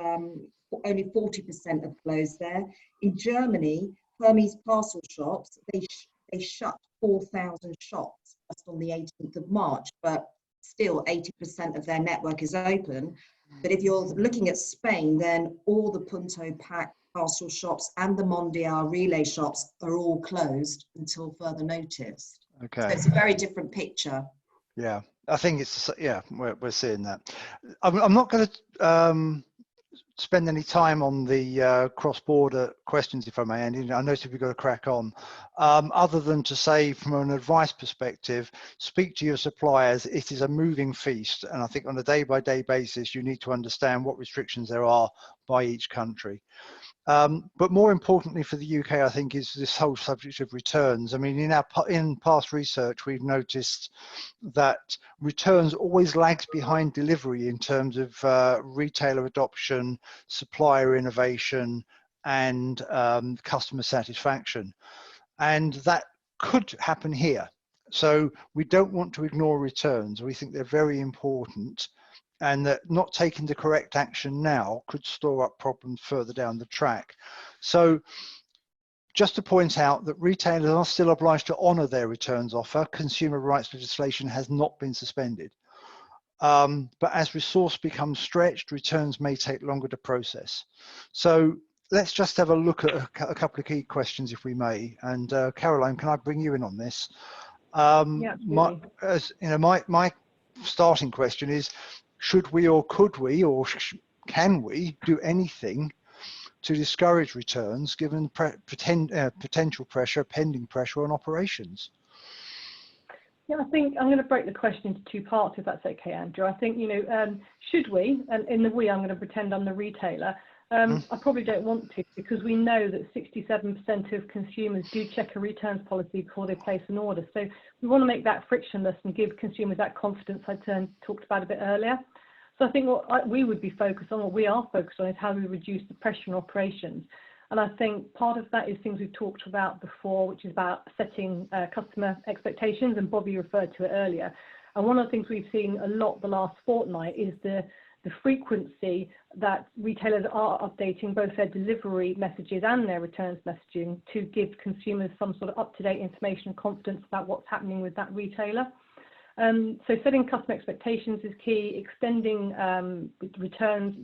only 40% have closed there. In Germany, Hermes parcel shops, they shut 4,000 shops just on the 18th of March, but still 80% of their network is open. But if you're looking at Spain, then all the Punto Pack parcel shops and the Mondial Relay shops are all closed until further notice. Okay. So it's a very different picture. Yeah, I think it's, we're seeing that. I'm not going to spend any time on the cross-border questions, if I may, Andy. I notice we've got to crack on. Other than to say, from an advice perspective, speak to your suppliers. It is a moving feast, and I think on a day-by-day basis, you need to understand what restrictions there are by each country. But more importantly for the UK, I think, is this whole subject of returns. I mean, in past research, we've noticed that returns always lags behind delivery in terms of retailer adoption, supplier innovation, and customer satisfaction. And that could happen here. So we don't want to ignore returns. We think they're very important, and that not taking the correct action now could store up problems further down the track. So just to point out that retailers are still obliged to honour their returns offer. Consumer rights legislation has not been suspended. But as resource becomes stretched, returns may take longer to process. So let's just have a look at a couple of key questions, if we may. And Caroline, can I bring you in on this? Yeah, my starting question is, should we, or could we, or can we do anything to discourage returns given potential pressure, pending pressure on operations? Yeah, I think I'm going to break the question into two parts, if that's okay, Andrew. I think, should we, and in the we, I'm going to pretend I'm the retailer. I probably don't want to, because we know that 67% of consumers do check a returns policy before they place an order. So we want to make that frictionless and give consumers that confidence I talked about a bit earlier. So I think what we would be focused on, what we are focused on, is how we reduce the pressure on operations. And I think part of that is things we've talked about before, which is about setting customer expectations, and Bobby referred to it earlier. And one of the things we've seen a lot the last fortnight is the frequency that retailers are updating both their delivery messages and their returns messaging to give consumers some sort of up-to-date information and confidence about what's happening with that retailer. So setting customer expectations is key. Extending returns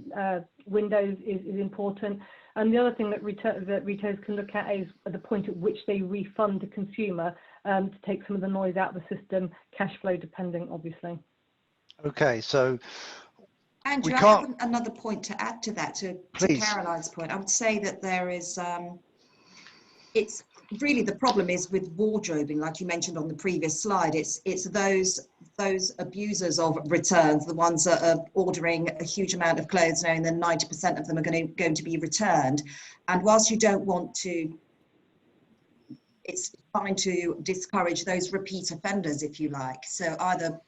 windows is important. And the other thing that retailers can look at is at the point at which they refund the consumer to take some of the noise out of the system, cash flow depending, obviously. Okay, so Andrew, I have another point to add to that, to please. Caroline's point. I would say that there is, it's really, the problem is with wardrobing, like you mentioned on the previous slide. It's those abusers of returns, the ones that are ordering a huge amount of clothes knowing that 90% of them are going to be returned. And whilst you don't want to, it's fine to discourage those repeat offenders, if you like. So either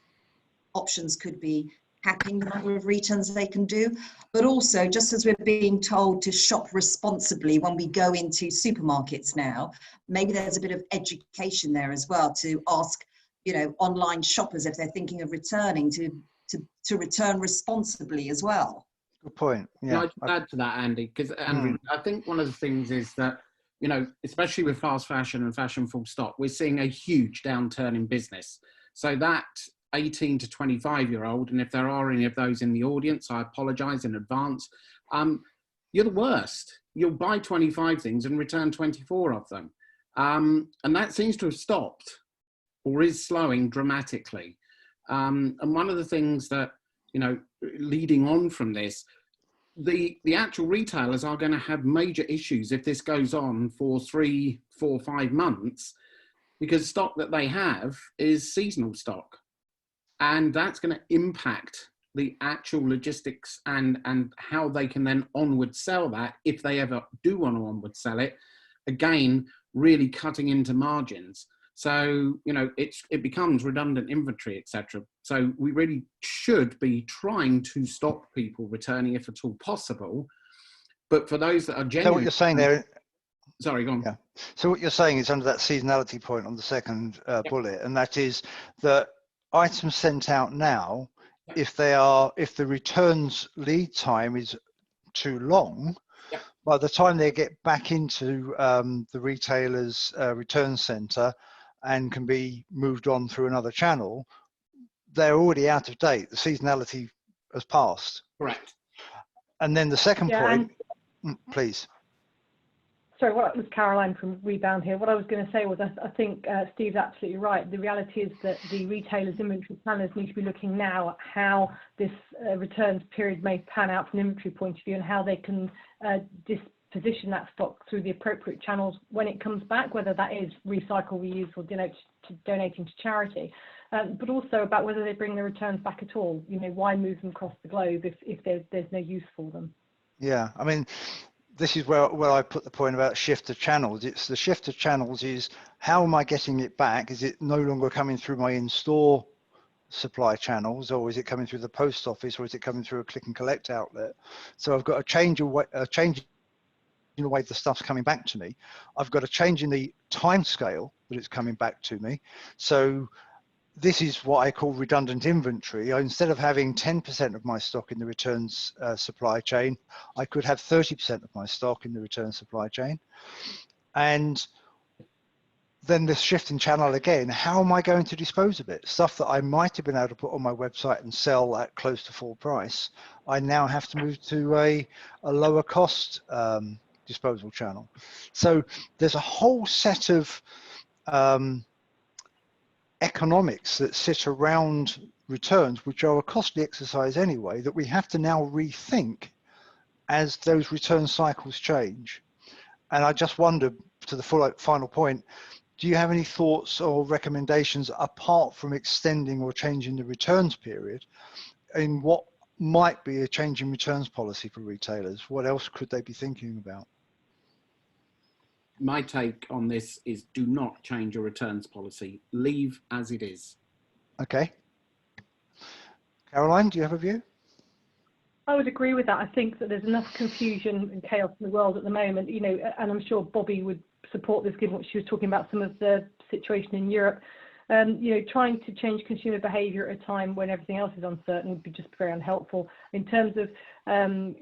options could be capping the number of returns they can do, but also, just as we're being told to shop responsibly when we go into supermarkets now, maybe there's a bit of education there as well, to ask, you know, online shoppers, if they're thinking of returning, to return responsibly as well. Good point. Yeah. Can I add to that, Andy? Because Andrew, I think one of the things is that, you know, especially with fast fashion and fashion full stop, we're seeing a huge downturn in business. So that 18 to 25-year-old, and if there are any of those in the audience, I apologize in advance, you're the worst. You'll buy 25 things and return 24 of them. And that seems to have stopped or is slowing dramatically. And one of the things that, you know, leading on from this, the actual retailers are going to have major issues if this goes on for 3, 4, 5 months, because stock that they have is seasonal stock. And that's going to impact the actual logistics and how they can then onward sell that, if they ever do want to onward sell it, again, really cutting into margins. So, you know, it becomes redundant inventory, etc. So we really should be trying to stop people returning if at all possible. But for those that are genuine... So what you're saying there... Sorry, go on. Yeah. So what you're saying is under that seasonality point on the second bullet, and that is that items sent out now, if the returns lead time is too long, by the time they get back into the retailer's return center and can be moved on through another channel, they're already out of date. The seasonality has passed. Correct. And then the second point, please. Sorry, what was Caroline from ReBOUND here? What I was going to say was, I think Steve's absolutely right. The reality is that the retailers' inventory planners need to be looking now at how this returns period may pan out from an inventory point of view, and how they can disposition that stock through the appropriate channels when it comes back, whether that is recycle, reuse, or donating to charity. But also about whether they bring the returns back at all. You know, why move them across the globe if there's no use for them? Yeah, I mean, this is where I put the point about shift to channels. It's the shift to channels is, how am I getting it back? Is it no longer coming through my in-store supply channels, or is it coming through the post office, or is it coming through a click and collect outlet? So I've got a change in the way the stuff's coming back to me. I've got a change in the time scale that it's coming back to me. So this is what I call redundant inventory. Instead of having 10% of my stock in the returns supply chain, I could have 30% of my stock in the return supply chain. And then this shift in channel again, how am I going to dispose of it? Stuff that I might have been able to put on my website and sell at close to full price, I now have to move to a lower cost disposal channel. So there's a whole set of economics that sit around returns, which are a costly exercise anyway, that we have to now rethink as those return cycles change. And I just wonder, to the final point, do you have any thoughts or recommendations apart from extending or changing the returns period in what might be a change in returns policy for retailers? What else could they be thinking about? My take on this is, do not change your returns policy. Leave as it is. Okay. Caroline, do you have a view? I would agree with that. I think that there's enough confusion and chaos in the world at the moment, you know, and I'm sure Bobby would support this given what she was talking about, some of the situation in Europe. You know, trying to change consumer behaviour at a time when everything else is uncertain would be just very unhelpful. In terms of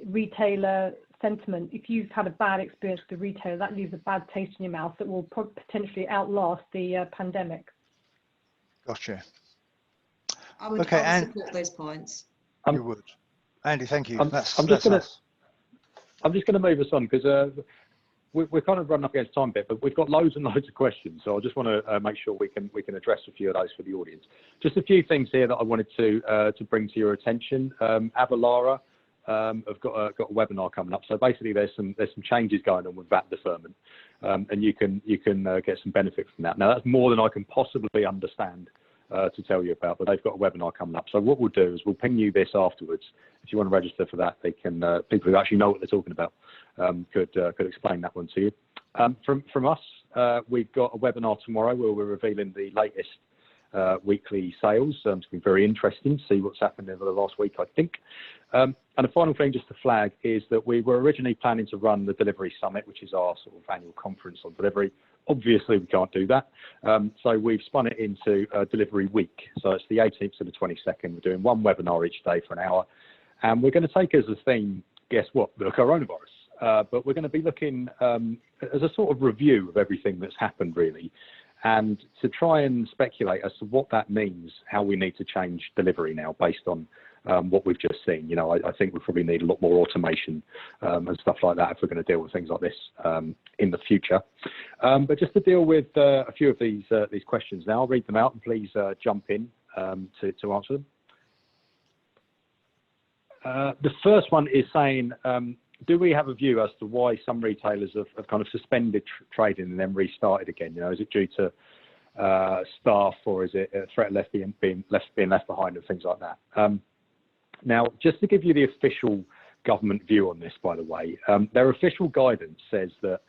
retailer sentiment, if you've had a bad experience with the retailer, that leaves a bad taste in your mouth that will potentially outlast the pandemic. Gotcha. I would support those points. You would. Andy, thank you. I'm just going to move us on because we're kind of running up against time a bit, but we've got loads and loads of questions. So I just want to make sure we can address a few of those for the audience. Just a few things here that I wanted to bring to your attention. Avalara have got a webinar coming up. So basically, there's some changes going on with VAT deferment, and you can get some benefit from that. Now that's more than I can possibly understand to tell you about, but they've got a webinar coming up. So what we'll do is we'll ping you this afterwards. If you want to register for that, they can people who actually know what they're talking about could explain that one to you. From us, we've got a webinar tomorrow where we're revealing the latest weekly sales. It's been very interesting to see what's happened over the last week, I think. And the final thing just to flag is that we were originally planning to run the Delivery Summit, which is our sort of annual conference on delivery. Obviously, we can't do that. So we've spun it into Delivery Week. So it's the 18th to the 22nd. We're doing one webinar each day for an hour. And we're going to take as a theme, guess what, the coronavirus. But we're going to be looking as a sort of review of everything that's happened, really, and to try and speculate as to what that means, how we need to change delivery now based on what we've just seen. You know, I think we probably need a lot more automation and stuff like that if we're going to deal with things like this in the future. But just to deal with a few of these questions now, I'll read them out and please jump in to answer them. The first one is saying, do we have a view as to why some retailers have kind of suspended trading and then restarted again? You know, is it due to staff, or is it a threat of being left behind and things like that? Now, just to give you the official government view on this, by the way, their official guidance says that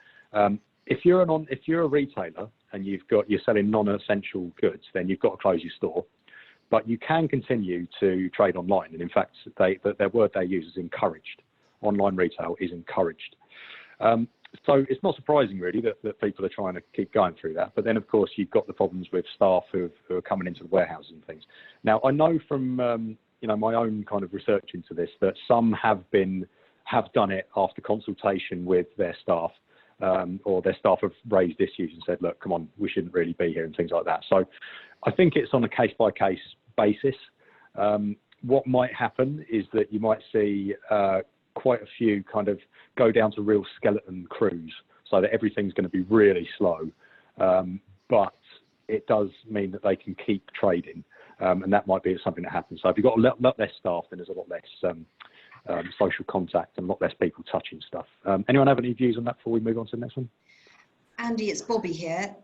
if you're a retailer and you're selling non-essential goods, then you've got to close your store. But you can continue to trade online, and in fact, their word they use is encouraged. Online retail is encouraged. So it's not surprising, really, that people are trying to keep going through that. But then, of course, you've got the problems with staff who are coming into the warehouses and things. Now, I know from you know, my own kind of research into this that some have done it after consultation with their staff, or their staff have raised issues and said, look, come on, we shouldn't really be here and things like that. So I think it's on a case-by-case basis. What might happen is that you might see quite a few kind of go down to real skeleton crews, so that everything's going to be really slow. But it does mean that they can keep trading, and that might be something that happens. So if you've got a lot less staff, then there's a lot less social contact and a lot less people touching stuff. Anyone have any views on that before we move on to the next one? Andy, it's Bobby here.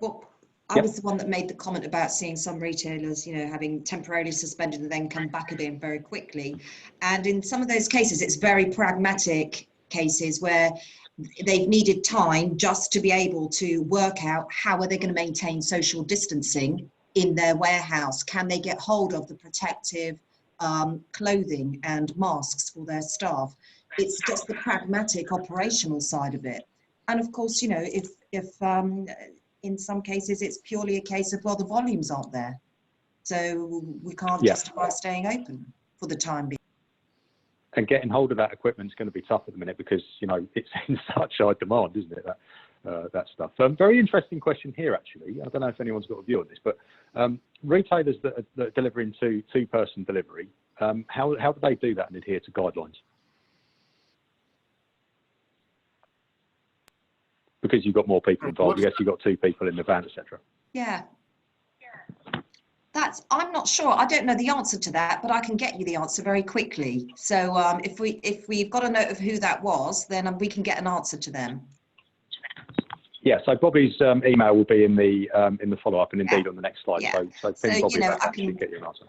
I was the one that made the comment about seeing some retailers, you know, having temporarily suspended and then come back again very quickly. And in some of those cases, it's very pragmatic cases where they've needed time just to be able to work out how are they going to maintain social distancing in their warehouse. Can they get hold of the protective clothing and masks for their staff? It's just the pragmatic operational side of it. And of course, you know, if in some cases, it's purely a case of, well, the volumes aren't there. So we can't justify staying open for the time being. And getting hold of that equipment is going to be tough at the minute because, you know, it's in such high demand, isn't it, that stuff. Very interesting question here, actually. I don't know if anyone's got a view on this, but retailers that are delivering to two-person delivery, how do they do that and adhere to guidelines? Because you've got more people involved. I guess you've got two people in the van, etc. Yeah. I'm not sure. I don't know the answer to that, but I can get you the answer very quickly. So if we've got a note of who that was, then we can get an answer to them. Yeah. So Bobby's email will be in the follow-up, and indeed on the next slide. Yeah. So ping Bobby you know, back and get you an answer.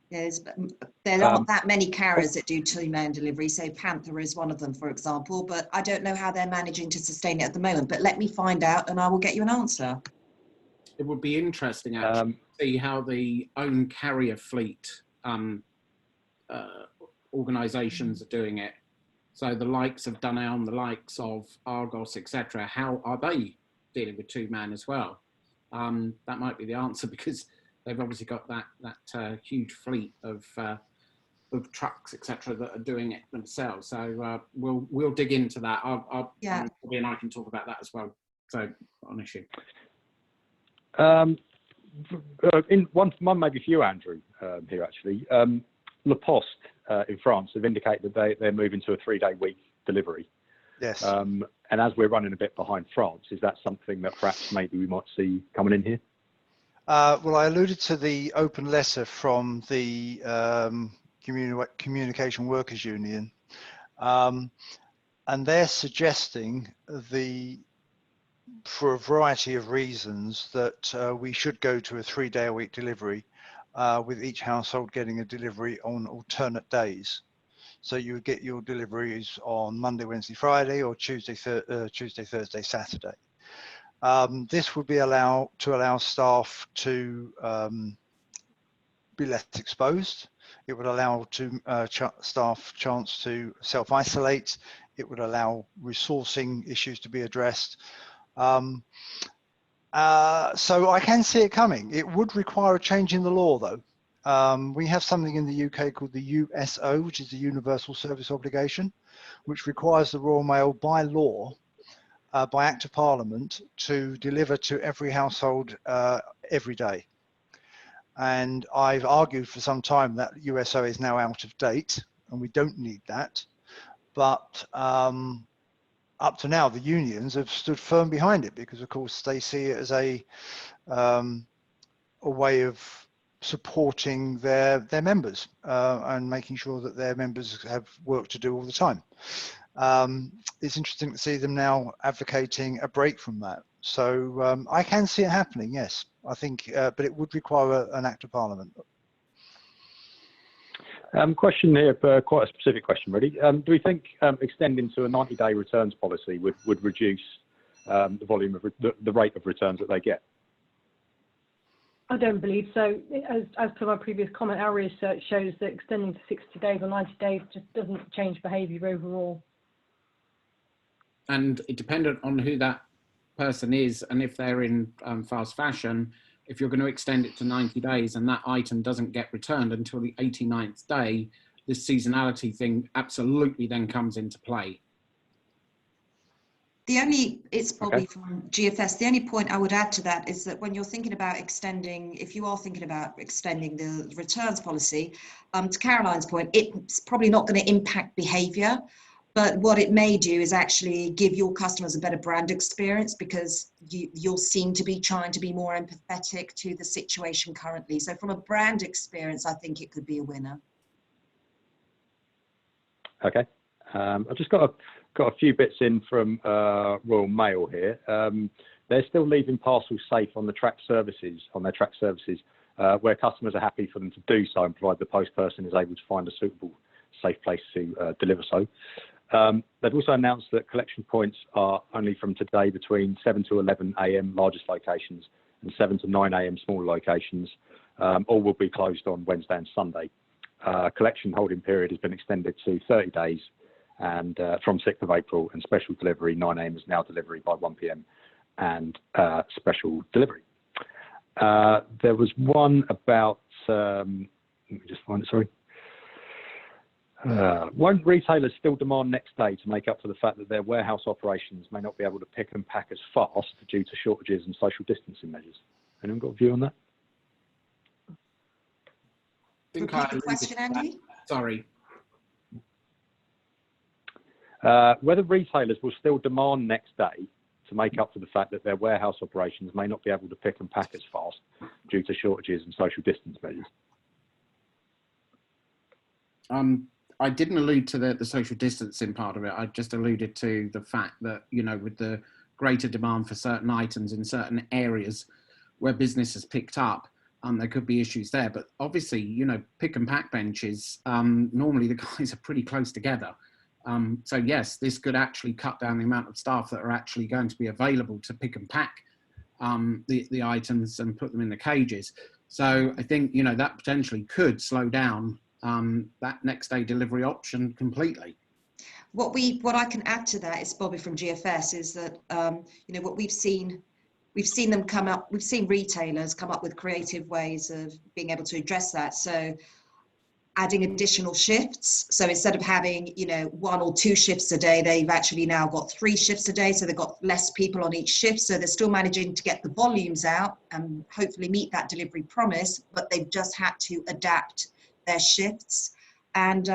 There aren't that many carriers that do two-man delivery. So Panther is one of them, for example, but I don't know how they're managing to sustain it at the moment. But let me find out and I will get you an answer. It would be interesting actually to see how the own carrier fleet organisations are doing it. So the likes of Dunelm, the likes of Argos, etc. How are they dealing with two-man as well? That might be the answer, because they've obviously got that huge fleet of trucks, etc., that are doing it themselves. So we'll dig into that. Bobby and I can talk about that as well. So not an issue. in one maybe for you, Andrew, here actually. La Poste in France have indicated that they're moving to a 3-day week delivery. Yes. And as we're running a bit behind France, is that something that perhaps maybe we might see coming in here? Well, I alluded to the open letter from the Communication Workers Union, and they're suggesting for a variety of reasons that we should go to a 3-day-a-week delivery, with each household getting a delivery on alternate days. So you would get your deliveries on Monday, Wednesday, Friday, or Tuesday, Thursday, Saturday. This would be allow staff to be less exposed. It would allow staff chance to self-isolate. It would allow resourcing issues to be addressed. So I can see it coming. It would require a change in the law, though. We have something in the UK called the USO, which is the Universal Service Obligation, which requires the Royal Mail by law, by Act of Parliament, to deliver to every household every day. And I've argued for some time that USO is now out of date and we don't need that. But up to now, the unions have stood firm behind it because, of course, they see it as a way of supporting their members and making sure that their members have work to do all the time. It's interesting to see them now advocating a break from that. So I can see it happening, yes, I think, but it would require an Act of Parliament. Question here, quite a specific question, really. Do we think extending to a 90-day returns policy would reduce the volume of the rate of returns that they get? I don't believe so. As per my previous comment, our research shows that extending to 60 days or 90 days just doesn't change behaviour overall. And it dependent on who that person is, and if they're in fast fashion, if you're going to extend it to 90 days and that item doesn't get returned until the 89th day, this seasonality thing absolutely then comes into play. It's Bobby from GFS. The only point I would add to that is that when you're thinking about extending, if you are thinking about extending the returns policy, to Caroline's point, it's probably not going to impact behaviour, but what it may do is actually give your customers a better brand experience because you'll seem to be trying to be more empathetic to the situation currently. So from a brand experience, I think it could be a winner. Okay. I've just got a few bits in from Royal Mail here. They're still leaving parcels safe on their track services, where customers are happy for them to do so and provide the post person is able to find a suitable, safe place to deliver so. They've also announced that collection points are only from today between 7 to 11 AM largest locations and 7 to 9 AM smaller locations. All will be closed on Wednesday and Sunday. Collection holding period has been extended to 30 days and from 6th of April, and special delivery 9 AM is now delivery by 1 PM and special delivery. There was one about, let me just find it, sorry. Won't retailers still demand next day to make up for the fact that their warehouse operations may not be able to pick and pack as fast due to shortages and social distancing measures? Anyone got a view on that? Repeat the question, Andy? Sorry. Whether retailers will still demand next day to make up for the fact that their warehouse operations may not be able to pick and pack as fast due to shortages and social distance measures. I didn't allude to the social distancing part of it. I just alluded to the fact that, you know, with the greater demand for certain items in certain areas where business has picked up, there could be issues there. But obviously, you know, pick and pack benches, normally the guys are pretty close together. So yes, this could actually cut down the amount of staff that are actually going to be available to pick and pack the items and put them in the cages. So I think, you know, that potentially could slow down that next day delivery option completely. What I can add to that is Bobby from GFS is that you know what we've seen them come up. We've seen retailers come up with creative ways of being able to address that. So adding additional shifts. So instead of having, 1 or 2 shifts a day, they've actually now got 3 shifts a day. So they've got less people on each shift. So they're still managing to get the volumes out and hopefully meet that delivery promise, but they've just had to adapt their shifts. And,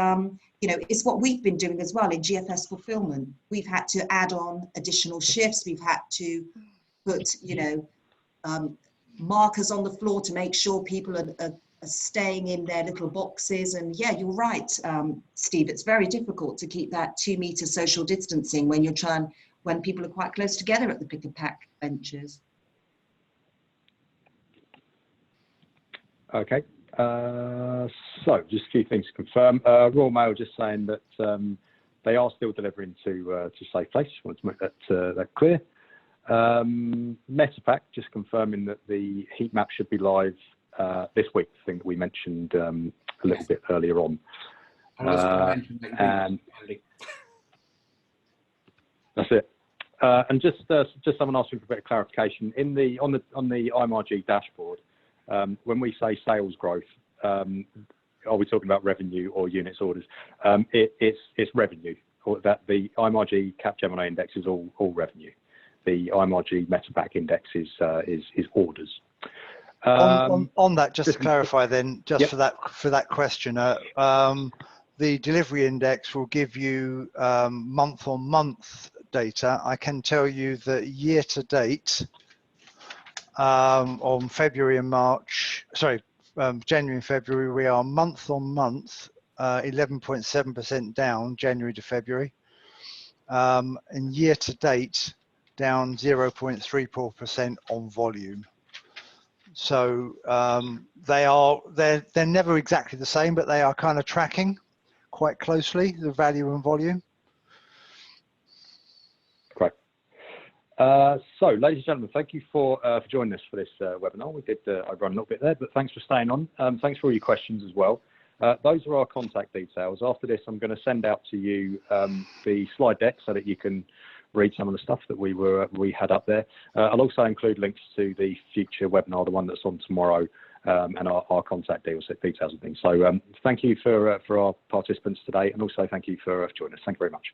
it's what we've been doing as well in GFS fulfillment. We've had to add on additional shifts. We've had to put, markers on the floor to make sure people are staying in their little boxes. And yeah, you're right, Steve, it's very difficult to keep that 2-meter social distancing when when people are quite close together at the pick and pack benches. Okay, so just a few things to confirm. Royal Mail just saying that they are still delivering to safe place. Just wanted to make that clear. MetaPack just confirming that the heat map should be live this week, the thing that we mentioned a little bit earlier on. And that's it. And just someone asking for a bit of clarification on the IMRG dashboard. When we say sales growth, are we talking about revenue or units orders? It's revenue. Or that the IMRG Capgemini index is all revenue. The IMRG MetaPack index is orders. On that, just to clarify then, just yep. for that question, the delivery index will give you month-on-month data. I can tell you that year to date, on February and March, January and February, we are month-on-month 11.7% down, January to February, and year to date down 0.34% on volume. So they're never exactly the same, but they are kind of tracking quite closely, the value and volume. Great. So, ladies and gentlemen, thank you for joining us for this webinar. We did overrun a little bit there, but thanks for staying on. Thanks for all your questions as well. Those are our contact details. After this, I'm going to send out to you the slide deck so that you can read some of the stuff that we had up there. I'll also include links to the future webinar, the one that's on tomorrow, and our contact details and things. So thank you for our participants today, and also thank you for joining us. Thank you very much.